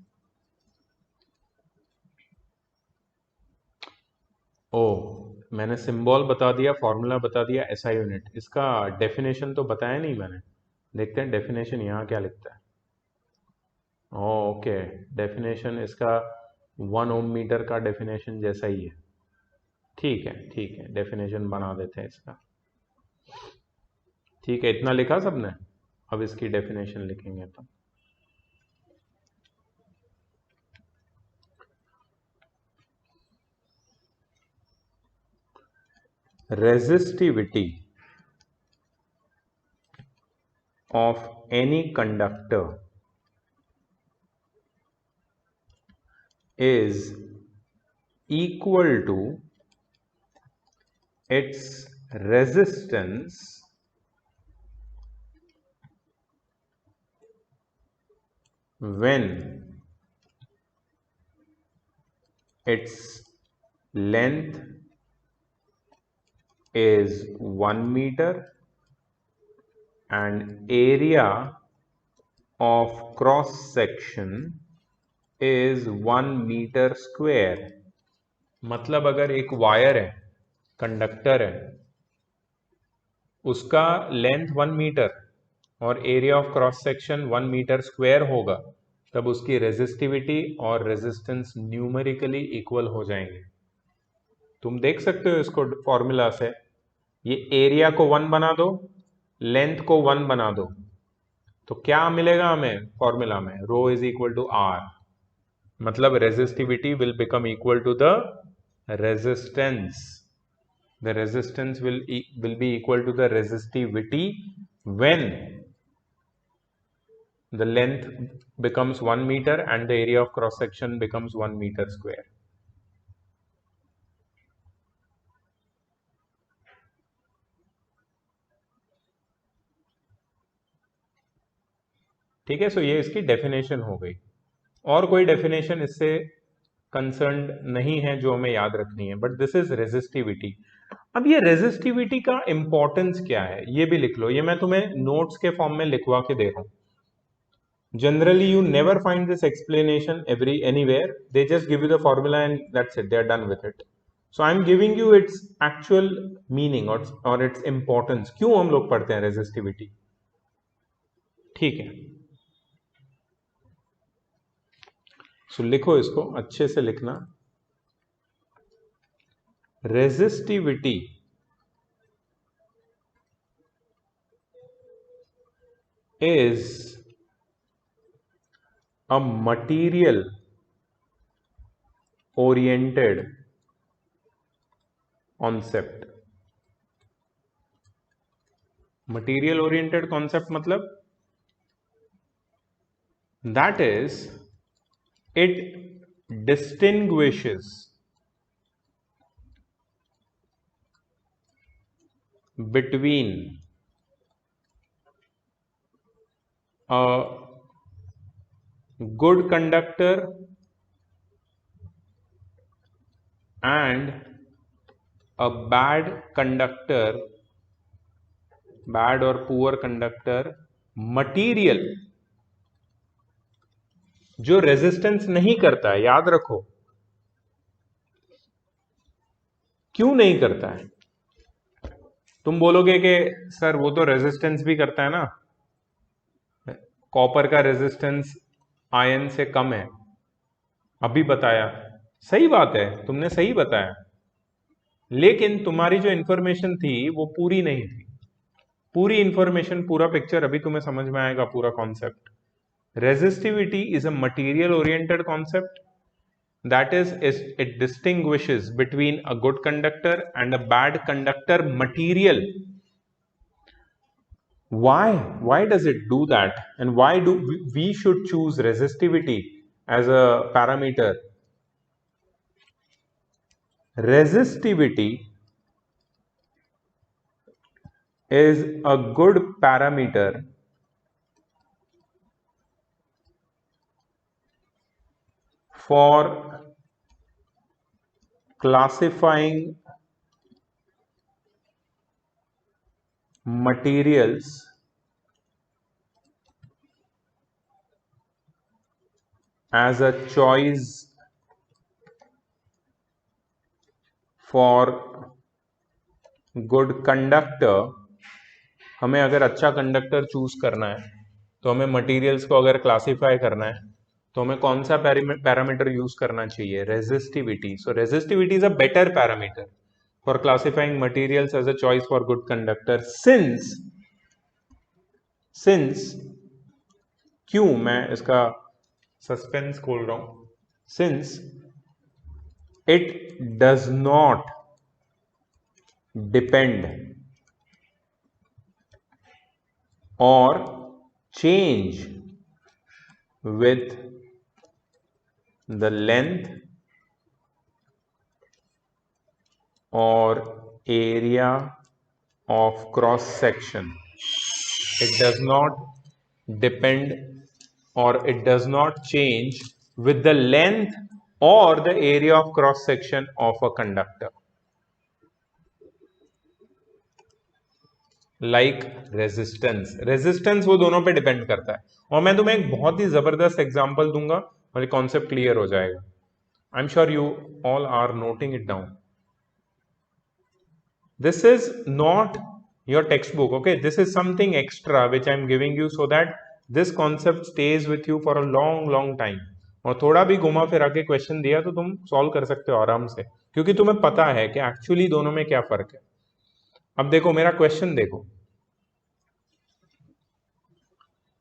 मैंने सिंबल बता दिया, फॉर्मूला बता दिया, SI यूनिट. इसका डेफिनेशन तो बताया नहीं मैंने. देखते हैं डेफिनेशन यहाँ क्या लिखता है. ओके, डेफिनेशन इसका 1 ओम मीटर का डेफिनेशन जैसा ही है। ठीक है, डेफिनेशन बना देते हैं इसका। ठीक है, इतना लिखा सबने, अब इसकी डेफिनेशन लिखेंगे अपन। Resistivity of any conductor is equal to its resistance when its length is 1 meter and area of cross section is 1 meter square। मतलब अगर एक वायर है, कंडक्टर है, उसका लेंथ 1 मीटर और area of cross section 1 metre square होगा, तब उसकी रेजिस्टिविटी और रेजिस्टेंस न्यूमेरिकली इक्वल हो जाएंगे। तुम देख सकते हो इसको फॉर्मूला से, ये एरिया को 1 बना दो, लेंथ को 1 बना दो, तो क्या मिलेगा हमें फॉर्मूला में? Rho is equal to R. मतलब resistivity will become equal to the resistance. The resistance will be equal to the resistivity when the length becomes 1 meter and the area of cross section becomes 1 meter square। ठीक है, सो ये इसकी definition हो गई। और कोई definition इससे concerned नहीं है जो हमें याद रखनी है, बट दिस इज रेजिस्टिविटी। अब ये रेजिस्टिविटी का इंपॉर्टेंस क्या है ये भी लिख लो, ये मैं तुम्हें नोट्स के फॉर्म में लिखवा के दे रहा हूं। Generally you never find this explanation anywhere, they just give you the formula and that's it, they are done with it. So I am giving you its actual meaning और its importance, क्यों हम लोग पढ़ते हैं resistivity. ठीक है, सो लिखो इसको, अच्छे से लिखना। Resistivity is a material oriented concept। material oriented concept मतलब that is it distinguishes between a good conductor and a bad conductor, bad or poor conductor material जो रेजिस्टेंस नहीं करता है। याद रखो, क्यों नहीं करता है? तुम बोलोगे कि सर वो तो रेजिस्टेंस भी करता है ना, कॉपर का रेजिस्टेंस आयरन से कम है, अभी बताया। सही बात है, तुमने सही बताया, लेकिन तुम्हारी जो इंफॉर्मेशन थी वो पूरी नहीं थी। पूरी इंफॉर्मेशन, पूरा पिक्चर अभी तुम्हें समझ में आएगा, पूरा concept. Resistivity is a material oriented concept, that is it distinguishes between a good conductor and a bad conductor material। why does it do that, and why do we should choose resistivity as a parameter? Resistivity is a good parameter for classifying materials as a choice for good conductor। हमें अगर अच्छा conductor choose करना है तो हमें materials को अगर classify करना है तो हमें कौन सा पैरामीटर यूज करना चाहिए? Resistivity. So resistivity is a better parameter for classifying materials as a choice for good conductor since क्यों मैं इसका सस्पेंस खोल रहा हूं, since it does not depend or change with the length or area of cross section. It does not depend or it does not change with the length or the area of cross section of a conductor. Like resistance वो दोनों पे depend करता है. और मैं तुम्हें एक बहुत ही जबरदस्त एग्जांपल दूंगा और ये कॉन्सेप्ट क्लियर हो जाएगा. I am sure you all are noting it down. This is not your text book, okay. This is something extra which I am giving you so that this concept stays with you for a long time. और थोड़ा भी घुमा फिरा के question दिया तो तुम solve कर सकते हो आराम से, क्योंकि तुम्हें पता है कि एक्चुअली दोनों में क्या फर्क है. अब देखो मेरा क्वेश्चन, देखो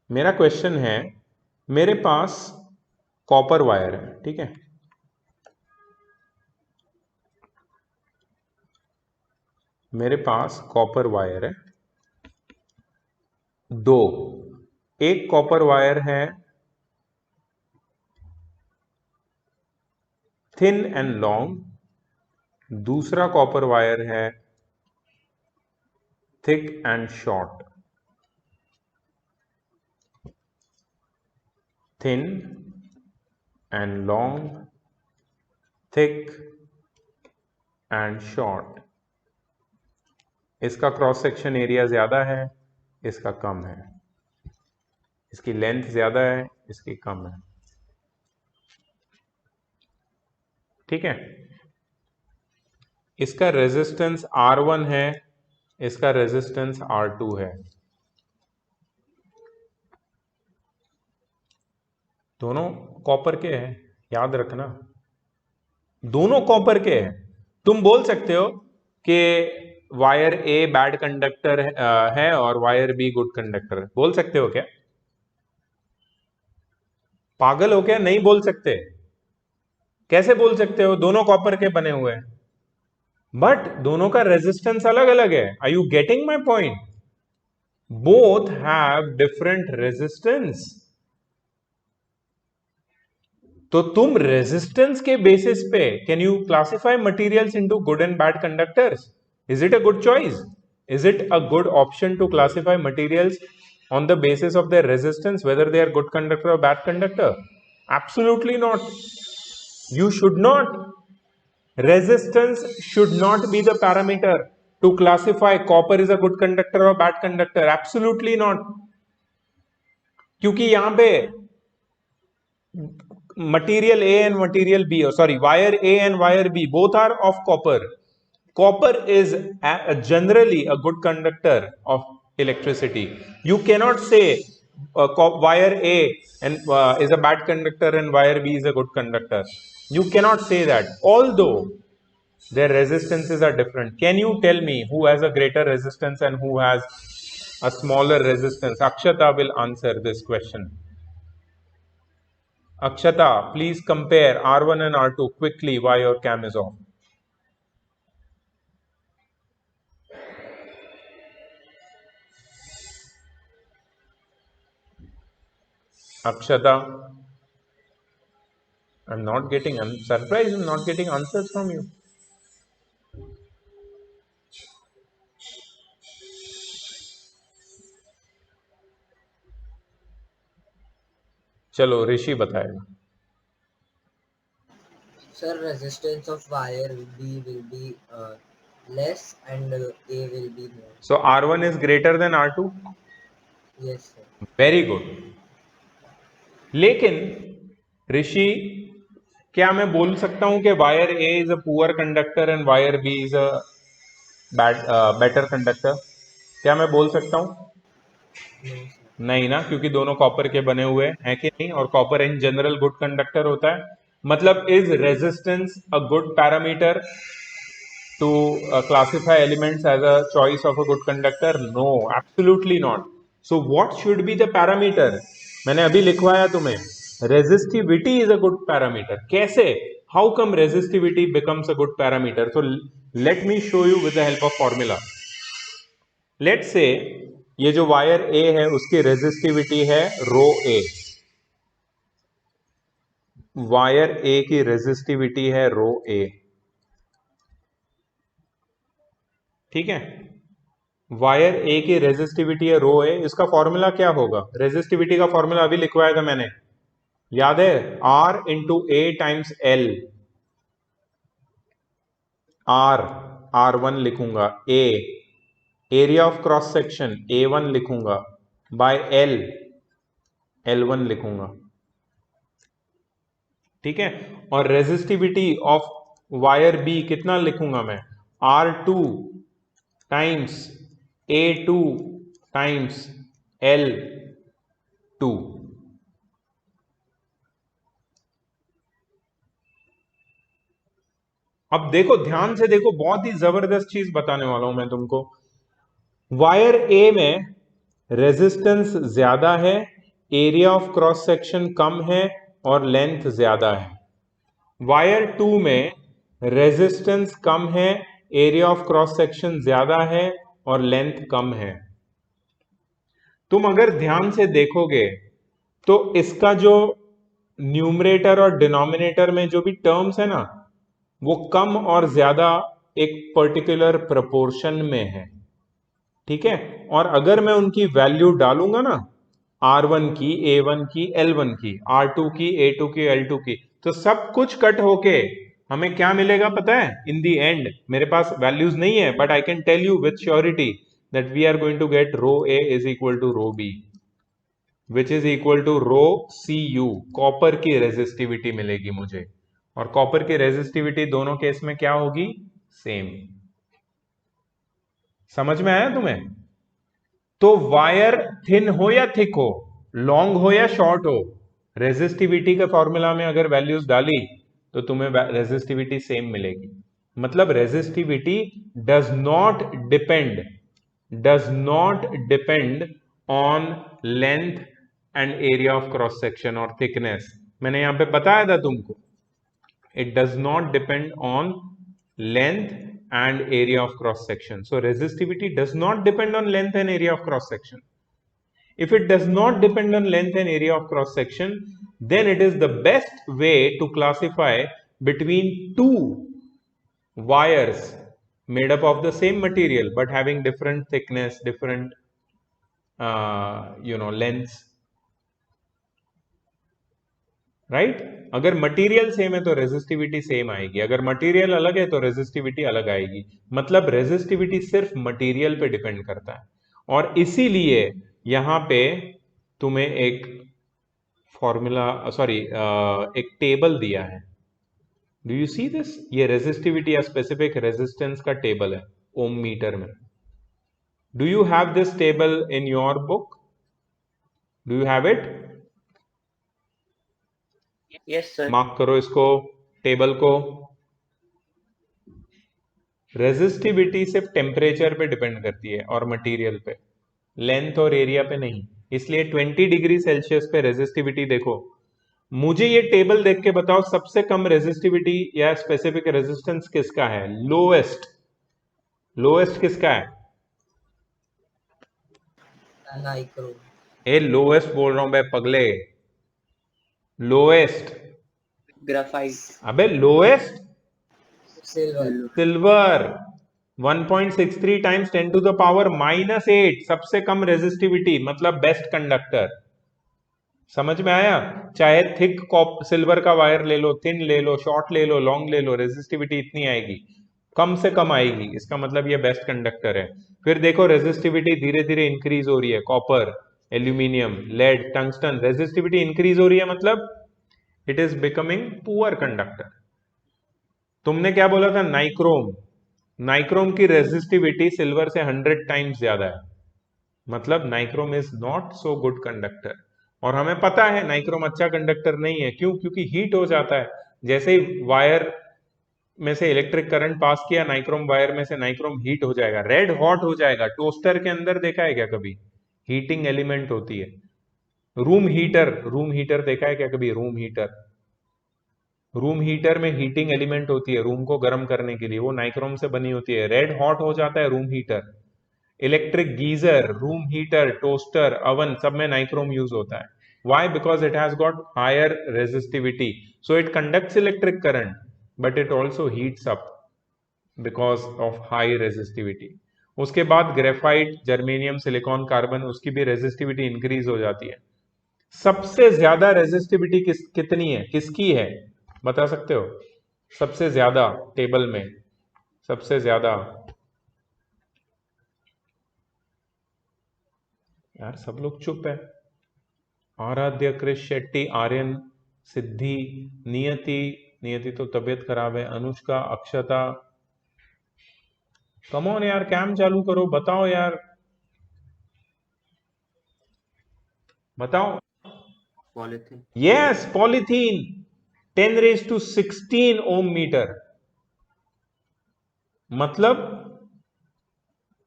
मेरा क्वेश्चन है, मेरे पास कॉपर वायर है, ठीक है. मेरे पास कॉपर वायर है दो. एक कॉपर वायर है थिन एंड लॉन्ग, दूसरा कॉपर वायर है thick and short. Thin and long, thick and short. इसका क्रॉस सेक्शन एरिया ज्यादा है, इसका कम है. इसकी लेंथ ज्यादा है, इसकी कम है. ठीक है. इसका रेजिस्टेंस R1 है, इसका रेजिस्टेंस R2 है. दोनों कॉपर के हैं, याद रखना, दोनों कॉपर के हैं. तुम बोल सकते हो कि वायर ए बैड कंडक्टर है और वायर बी गुड कंडक्टर है. बोल सकते हो क्या? पागल हो क्या? नहीं बोल सकते. कैसे बोल सकते हो? दोनों कॉपर के बने हुए हैं, बट दोनों का रेजिस्टेंस अलग अलग है. Are you getting my point? Both have different resistance. तो तुम रेजिस्टेंस के बेसिस पे can you classify materials into good and bad conductors? Is it a good choice? Is it a good option to classify materials on the basis of their resistance, whether they are good conductor or bad conductor? Absolutely not. You should not. Resistance should not be the parameter to classify copper is a good conductor or bad conductor. Absolutely not. क्योंकि यहां पे material A and material B, or sorry, wire A and wire B both are of copper. Copper is generally a good conductor of electricity. You cannot say wire A and is a bad conductor and wire B is a good conductor. You cannot say that, although their resistances are different. Can you tell me who has a greater resistance and who has a smaller resistance? Akshata will answer this question. Akshata, please compare R1 and R2 quickly while your cam is off. Akshata, I'm surprised I'm not getting answers from you. चलो ऋषि बताएगा. Sir, resistance of wire B will be less and A will be more. So R1 is greater than R2? Yes, sir. Very good. लेकिन ऋषि, क्या मैं बोल सकता हूं कि wire A is a poor conductor and wire B is a better conductor? क्या मैं बोल सकता हूं? No, sir. नहीं ना, क्योंकि दोनों कॉपर के बने हुए हैं कि नहीं, और copper in general good conductor होता है. मतलब is resistance a good parameter to classify elements as a choice of a good conductor? No, absolutely not. So what should be the parameter? मैंने अभी लिखवाया तुम्हें, resistivity is a good parameter. कैसे? How come resistivity becomes a good parameter? So let me show you with the help of formula. Let's say ये जो wire A है उसकी resistivity है रो A. वायर A की रेजिस्टिविटी है रो A. ठीक है, वायर ए की रेजिस्टिविटी है रो ए. इसका फॉर्मूला क्या होगा? रेजिस्टिविटी का फॉर्मूला अभी लिखवाया था मैंने, याद है? R into A times L. R one लिखूंगा, A area of cross section A one लिखूंगा, बाय एल वन लिखूंगा. ठीक है, और रेजिस्टिविटी ऑफ वायर बी कितना लिखूंगा मैं? R two times A2 times L2. अब देखो, ध्यान से देखो, बहुत ही जबरदस्त चीज बताने वाला हूं मैं तुमको. वायर ए में रेजिस्टेंस ज्यादा है, एरिया ऑफ क्रॉस सेक्शन कम है और लेंथ ज्यादा है. वायर 2 में रेजिस्टेंस कम है, एरिया ऑफ क्रॉस सेक्शन ज्यादा है और लेंथ कम है. तुम अगर ध्यान से देखोगे तो इसका जो न्यूमरेटर और डिनोमिनेटर में जो भी टर्म्स है ना, वो कम और ज्यादा एक पर्टिकुलर प्रोपोर्शन में है. ठीक है, और अगर मैं उनकी वैल्यू डालूंगा ना, R1 की, A1 की, L1 की, R2 की, A2 की, L2 की, तो सब कुछ कट होके हमें क्या मिलेगा पता है? इन दी एंड मेरे पास वैल्यूज नहीं है, but I can tell you with surety that we are going to get rho A is equal to rho B, which is equal to rho Cu. Copper की रेजिस्टिविटी मिलेगी मुझे, और कॉपर की resistivity दोनों case में क्या होगी? Same. समझ में आया तुम्हें? तो वायर थिन हो या थिक हो, लॉन्ग हो या शॉर्ट हो, रेजिस्टिविटी के फॉर्मूला में अगर वैल्यूज डाली तो तुम्हें रेजिस्टिविटी सेम मिलेगी. मतलब resistivity does not depend on length and area of cross section और थिकनेस. मैंने यहां पे बताया था तुमको, it does not depend on length and area of cross section. So resistivity does not depend on length and area of cross section. If it does not depend on length and area of cross section, then it is the best way to classify between two wires made up of the same material but having different thickness, different lengths. Right? अगर material same है तो resistivity same आएगी, अगर material अलग है तो resistivity अलग आएगी. मतलब रेजिस्टिविटी सिर्फ मटेरियल पे डिपेंड करता है. और इसीलिए यहां पे तुम्हें एक फॉर्मूला, एक टेबल दिया है. Do you see this? ये रेजिस्टिविटी या स्पेसिफिक रेजिस्टेंस का टेबल है ओम मीटर में. Do you have this table in your book? Do you have it? Yes sir. Mark करो इसको, टेबल को. रेजिस्टिविटी सिर्फ टेम्परेचर पे डिपेंड करती है और मटेरियल पे, लेंथ और एरिया पे नहीं. इसलिए 20 डिग्री सेल्सियस पे रेजिस्टिविटी देखो. मुझे ये टेबल देख के बताओ, सबसे कम रेजिस्टिविटी या स्पेसिफिक रेजिस्टेंस किसका है? लोएस्ट किसका है? नाइक्रोम. ए लोएस्ट बोल रहा हूं मैं पगले, लोएस्ट. ग्राफाइट. अबे lowest silver. 1.63 times 10 to the power -8. सबसे कम रेजिस्टिविटी, मतलब बेस्ट कंडक्टर. समझ में आया? चाहे थिक सिल्वर का वायर ले लो, थिन ले लो, शॉर्ट ले लो, लॉन्ग ले लो, रेजिस्टिविटी इतनी आएगी, कम से कम आएगी. इसका मतलब ये बेस्ट कंडक्टर है. फिर देखो रेजिस्टिविटी धीरे धीरे इंक्रीज हो रही है. Copper, aluminium, lead, tungsten, resistivity increase हो रही है, मतलब it is becoming poor conductor. तुमने क्या बोला था? नाइक्रोम. नाइक्रोम की रेजिस्टिविटी सिल्वर से 100 टाइम्स ज्यादा है. मतलब nichrome is not so good conductor. और हमें पता है नाइक्रोम अच्छा कंडक्टर नहीं है, क्यों? क्योंकि हीट हो जाता है। जैसे ही वायर में से इलेक्ट्रिक करंट पास किया नाइक्रोम वायर में से, नाइक्रोम हीट हो जाएगा, रेड हॉट हो जाएगा। टोस्टर के अंदर देखा है क्या कभी? हीटिंग एलिमेंट होती है। रूम हीटर देखा है क्या कभी? रूम हीटर में हीटिंग एलिमेंट होती है रूम को गर्म करने के लिए, वो नाइक्रोम से बनी होती है। रेड हॉट हो जाता है room heater. Electric geyser, room heater, toaster, oven, सब में नाइक्रोम यूज होता है। Why? Because it has got higher resistivity. So it conducts electric current, but it also heats up because of high resistivity. उसके बाद graphite, germanium, silicon, carbon, उसकी भी resistivity increase हो जाती है। सबसे ज्यादा रेजिस्टिविटी कितनी है, किसकी है, बता सकते हो? सबसे ज्यादा टेबल में सबसे ज्यादा, यार सब लोग चुप है। आराध्य, क्रिश शेट्टी, आर्यन, सिद्धि, नियति तो तबीयत खराब है, अनुष्का, अक्षता। कम ऑन यार, कैम चालू करो, बताओ यार, बताओ। पॉलिथीन। यस, पॉलीथीन, 10⁻16 ओम मीटर। मतलब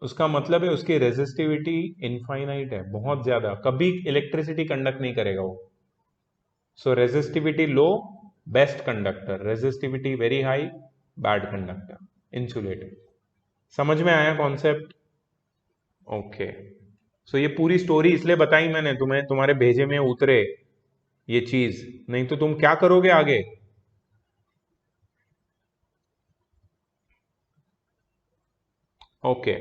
उसका मतलब है उसकी रेजिस्टिविटी इनफाइनाइट है, बहुत ज्यादा, कभी इलेक्ट्रिसिटी कंडक्ट नहीं करेगा वो। So resistivity low, best conductor, resistivity very high, bad conductor, insulator. समझ में आया कॉन्सेप्ट? ओके। सो ये पूरी स्टोरी इसलिए बताई मैंने तुम्हें, तुम्हारे भेजे में उतरे ये चीज, नहीं तो तुम क्या करोगे आगे? ओके।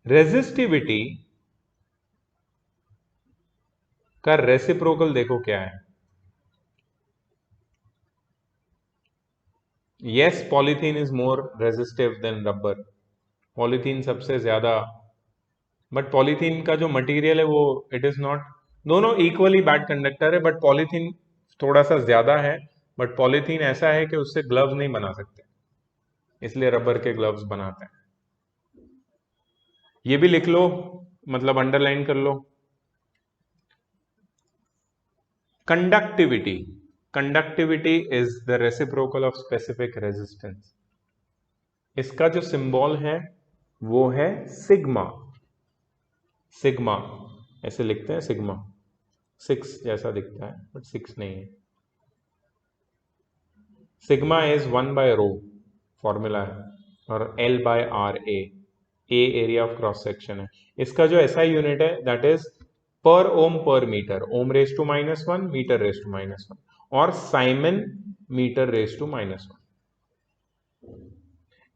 रेजिस्टिविटी का रेसिप्रोकल देखो क्या है। Yes, polythene is more resistive than rubber. Polythene सबसे ज्यादा, बट पॉलीथीन का जो मटेरियल है वो इट इज नॉट, दोनों इक्वली बैड कंडक्टर है, बट पॉलीथीन थोड़ा सा ज्यादा है। बट पॉलीथीन ऐसा है कि उससे ग्लव्स नहीं बना सकते, इसलिए रबर के ग्लव्स बनाते हैं। ये भी लिख लो, मतलब अंडरलाइन कर लो। Conductivity, conductivity is the reciprocal of specific resistance. इसका जो सिंबल है वो है सिग्मा। सिग्मा ऐसे लिखते हैं, सिग्मा 6 जैसा दिखता है बट 6 नहीं है। सिग्मा इज 1/ρ फॉर्मूला है, और L/RA, A area of cross section है। इसका जो SI यूनिट है that is per ohm per metre, ohm raise to -1, metre raise to -1, और साइमन मीटर रेज टू -1।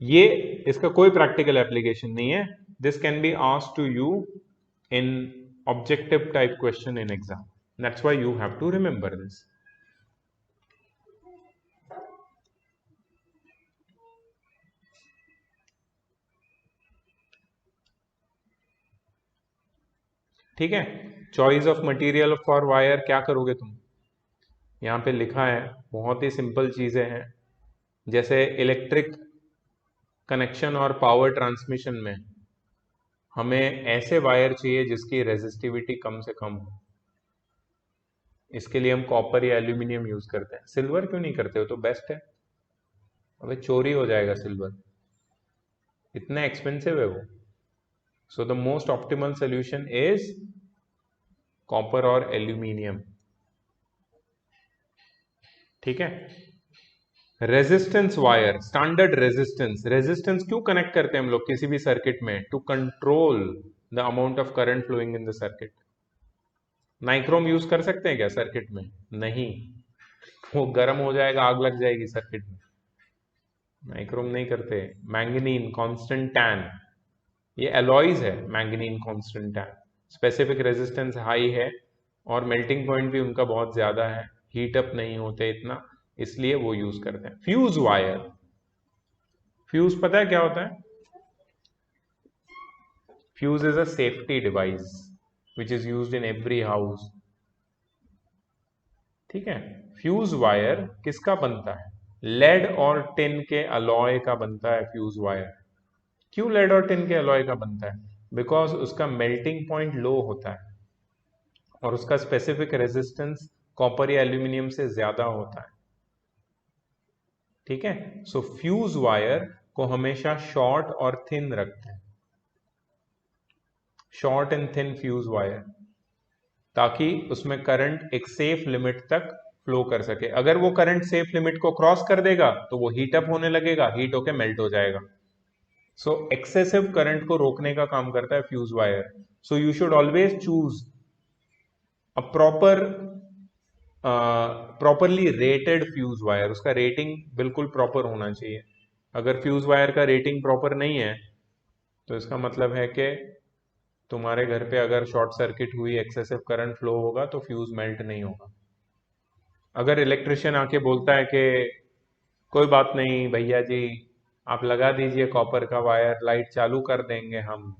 ये इसका कोई प्रैक्टिकल एप्लीकेशन नहीं है। This can be asked to you in objective type question in exam. That's why you have to remember this. ठीक है। Choice of material for wire, क्या करोगे तुम? यहां पे लिखा है, बहुत ही सिंपल चीजें हैं। जैसे इलेक्ट्रिक कनेक्शन और पावर ट्रांसमिशन में हमें ऐसे वायर चाहिए जिसकी रेजिस्टिविटी कम से कम हो। इसके लिए हम कॉपर या एल्यूमिनियम यूज करते हैं। सिल्वर क्यों नहीं करते हो? तो बेस्ट है। अबे चोरी हो जाएगा सिल्वर, इतना एक्सपेंसिव है वो। So the most optimal solution is copper और एल्यूमिनियम। ठीक है। Resistance wire, standard resistance. Resistance क्यों कनेक्ट करते हैं हम लोग किसी भी सर्किट में? To control the amount of current flowing in the circuit. Nichrome use कर सकते हैं क्या सर्किट में? नहीं, वो गर्म हो जाएगा, आग लग जाएगी सर्किट में। नाइक्रोम नहीं करते। मैंगनीन, कांस्टेंट टैन, ये एलॉयज है। Manganin, constant tan, specific resistance high है और मेल्टिंग पॉइंट भी उनका बहुत ज्यादा है, हीट अप नहीं होते इतना, इसलिए वो यूज करते हैं। फ्यूज वायर, फ्यूज पता है क्या होता है? Fuse is a safety device which is used in every house. ठीक है। फ्यूज वायर किसका बनता है? लेड और टिन के अलॉय का बनता है फ्यूज वायर। क्यों लेड और टिन के अलॉय का बनता है? बिकॉज उसका मेल्टिंग पॉइंट लो होता है और उसका स्पेसिफिक रेजिस्टेंस कॉपर या एल्यूमिनियम से ज्यादा होता है। ठीक है, सो फ्यूज वायर को हमेशा शॉर्ट और थिन रखते हैं, short and thin fuse wire, ताकि उसमें करंट एक सेफ लिमिट तक फ्लो कर सके। अगर वो करंट सेफ लिमिट को क्रॉस कर देगा तो वो हीट अप होने लगेगा, हीट होके मेल्ट हो जाएगा। सो एक्सेसिव करंट को रोकने का काम करता है fuse wire. So you should always choose a properly rated fuse wire. उसका रेटिंग बिल्कुल प्रॉपर होना चाहिए। अगर फ्यूज वायर का रेटिंग प्रॉपर नहीं है तो इसका मतलब है कि तुम्हारे घर पे अगर शॉर्ट सर्किट हुई, एक्सेसिव करंट फ्लो होगा तो फ्यूज मेल्ट नहीं होगा। अगर इलेक्ट्रिशियन आके बोलता है कि कोई बात नहीं भैया जी, आप लगा दीजिए कॉपर का वायर, लाइट चालू कर देंगे हम,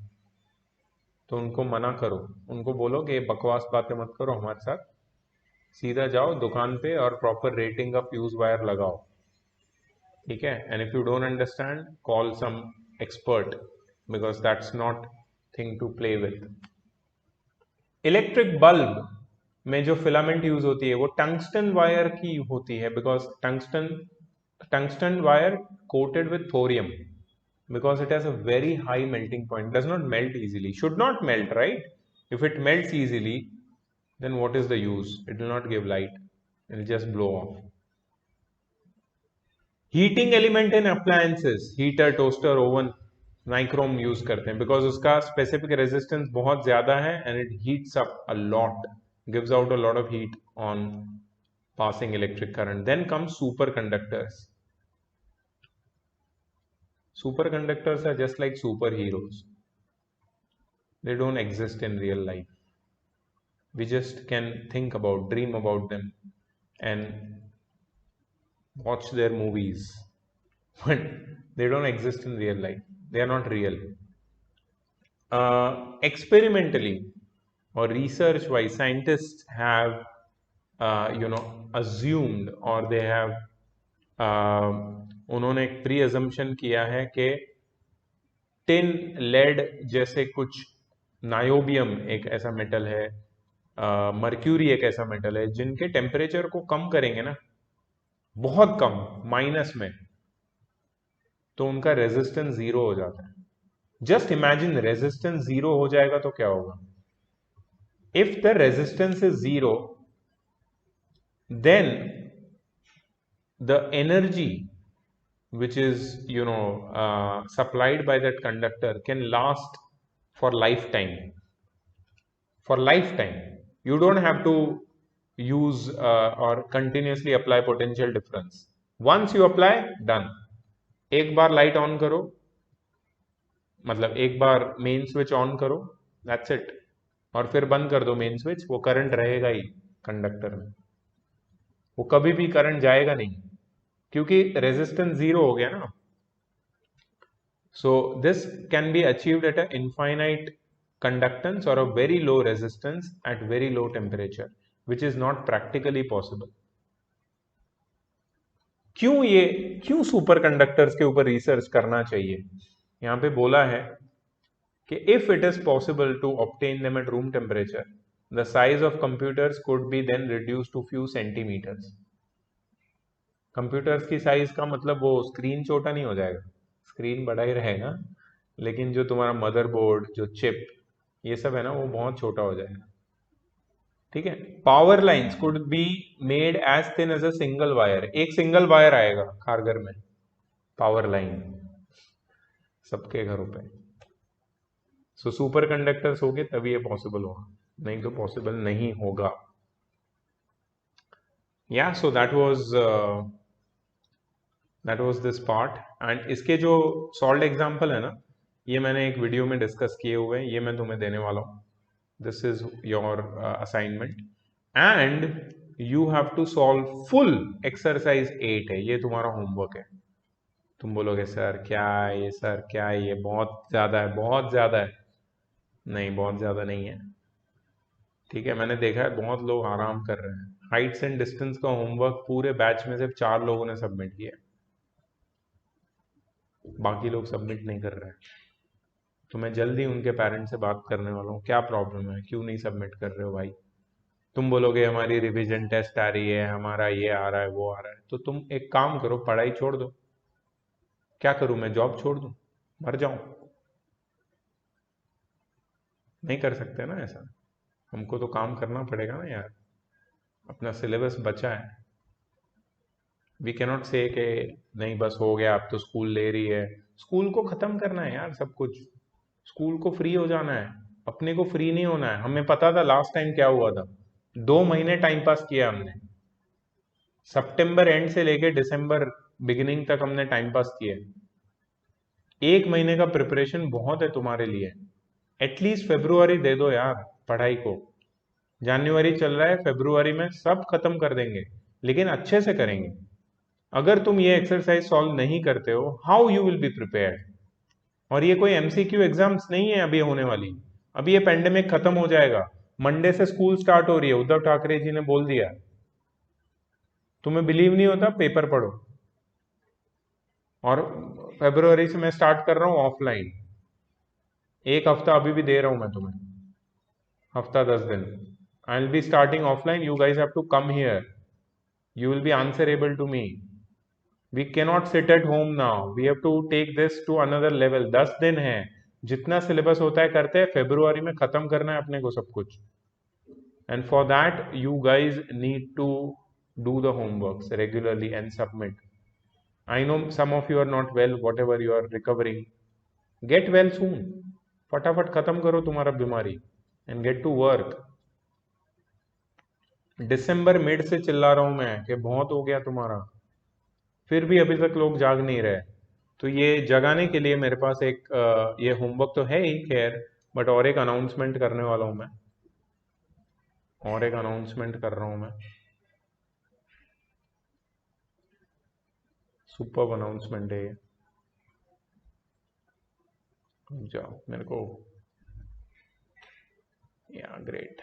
तो उनको मना करो, उनको बोलो कि बकवास बातें मत करो हमारे साथ, सीधा जाओ दुकान पे और प्रॉपर रेटिंग का फ्यूज वायर लगाओ। ठीक है, and if you don't understand call some expert, because that's not thing to play with. Electric bulb में जो फिलामेंट यूज होती है वो टंगस्टन वायर की होती है, because tungsten wire coated with thorium, because it has a very high melting point, does not melt easily, should not melt, right? If it melts easily, then what is the use? It will not give light, it will just blow off. Heating element in appliances, heater, toaster, oven, nichrome use करते हैं because उसका specific resistance बहुत ज्यादा है and it heats up a lot, gives out a lot of heat on passing electric current. Then comes superconductors. Superconductors are just like superheroes. They don't exist in real life. We just can think about, dream about them and watch their movies. But they don't exist in real life. They are not real. Experimentally or research wise, scientists have assumed, or they have उन्होंने एक pre assumption किया है कि tin, lead जैसे कुछ, niobium एक ऐसा metal है, मर्क्यूरी एक ऐसा मेटल है, जिनके टेम्परेचर को कम करेंगे ना, बहुत कम, माइनस में, तो उनका रेजिस्टेंस जीरो हो जाता है। जस्ट इमेजिन, रेजिस्टेंस जीरो हो जाएगा तो क्या होगा? If the resistance is zero, then the energy which is supplied by that conductor can last for lifetime. For lifetime, you don't have to use or continuously apply potential difference. Once you apply, done. एक बार light on करो, मतलब एक बार main switch on करो, that's it, और फिर बंद कर दो मेन स्विच, वो करंट रहेगा ही कंडक्टर में, वो कभी भी करंट जाएगा नहीं, क्योंकि रेजिस्टेंस जीरो हो गया ना। So this can be achieved at a infinite conductance और a very low resistance at very low temperature, which is not practically possible. क्यों सुपर कंडक्टर्स के ऊपर रिसर्च करना चाहिए? यहां पे बोला है कि if it is possible to obtain them at room temperature, the size of computers could be then reduced to few centimeters. Computers की साइज का मतलब वो स्क्रीन छोटा नहीं हो जाएगा, स्क्रीन बड़ा ही रहेगा, लेकिन जो तुम्हारा मदरबोर्ड, जो चिप, ये सब है ना, वो बहुत छोटा हो जाएगा। ठीक है, power lines could be made as thin as a single wire, एक सिंगल वायर आएगा हर घर में, पावर लाइन सबके घरों पे। सो सुपर कंडक्टर्स होंगे तभी ये पॉसिबल होगा, नहीं तो पॉसिबल नहीं होगा। या so that was this part. And इसके जो सॉल्व्ड एग्जांपल है ना, ये मैंने एक वीडियो में डिस्कस किए हुए हैं, ये मैं तुम्हें देने वाला हूँ। This is your assignment and you have to solve full exercise 8 है, ये तुम्हारा होमवर्क है। तुम बोलोगे सर क्या है ये, सर क्या है ये, बहुत ज्यादा है, बहुत ज्यादा है। नहीं, बहुत ज्यादा नहीं है। ठीक है, मैंने देखा है बहुत लोग आराम कर रहे हैं। हाइट्स एंड डिस्टेंस का होमवर्क पूरे बैच में सिर्फ 4 लोगों ने सबमिट किया, बाकी लोग सबमिट नहीं कर रहे हैं। तो मैं जल्दी उनके पेरेंट्स से बात करने वाला हूँ, क्या प्रॉब्लम है, क्यों नहीं सबमिट कर रहे हो भाई। तुम बोलोगे हमारी रिवीजन टेस्ट आ रही है, हमारा ये आ रहा है, वो आ रहा है, तो तुम एक काम करो, पढ़ाई छोड़ दो। क्या करूं मैं, जॉब छोड़ दूं, मर जाऊं? नहीं कर सकते ना ऐसा, हमको तो काम करना पड़ेगा ना यार, अपना सिलेबस बचा है। वी कैनॉट से कि नहीं बस हो गया, अब तो स्कूल ले रही है। स्कूल को खत्म करना है यार सब कुछ, स्कूल को फ्री हो जाना है, अपने को फ्री नहीं होना है। हमें पता था लास्ट टाइम क्या हुआ था, 2 महीने टाइम पास किया हमने, सितंबर एंड से लेके दिसंबर बिगिनिंग तक हमने टाइम पास किया। 1 महीने का प्रिपरेशन बहुत है तुम्हारे लिए, एटलीस्ट फेब्रुआरी दे दो यार पढ़ाई को। जनवरी चल रहा है, फेब्रुआरी में सब खत्म कर देंगे, लेकिन अच्छे से करेंगे। अगर तुम ये एक्सरसाइज सॉल्व नहीं करते हो, how you will be prepared? और ये कोई एमसीक्यू एग्जाम्स नहीं है अभी होने वाली, अभी ये पेंडेमिक खत्म हो जाएगा, मंडे से स्कूल स्टार्ट हो रही है, उद्धव ठाकरे जी ने बोल दिया। तुम्हें बिलीव नहीं होता, पेपर पढ़ो। और फरवरी से मैं स्टार्ट कर रहा हूं ऑफलाइन, 1 हफ्ता अभी भी दे रहा हूं मैं तुम्हें, हफ्ता 10 दिन। I will be starting offline, you guys have to come here, you will be answerable to me. We cannot sit at home now, we have to take this to another level. 10 दिन है, जितना syllabus होता है करते हैं, February में खत्म करना है अपने को सब कुछ। and for that you guys need to do the homeworks regularly and submit. I know some of you are not well, whatever you are recovering, get well soon, फटाफट खत्म करो तुम्हारा बीमारी and get to work. December mid से चिल्ला रहा हूं मैं कि बहुत हो गया तुम्हारा, फिर भी अभी तक लोग जाग नहीं रहे। तो ये जगाने के लिए मेरे पास एक ये होमवर्क तो है ही खैर, बट और एक अनाउंसमेंट करने वाला हूं मैं, और एक अनाउंसमेंट कर रहा हूं मैं, सुपर अनाउंसमेंट है ये। जाओ मेरे को, या ग्रेट।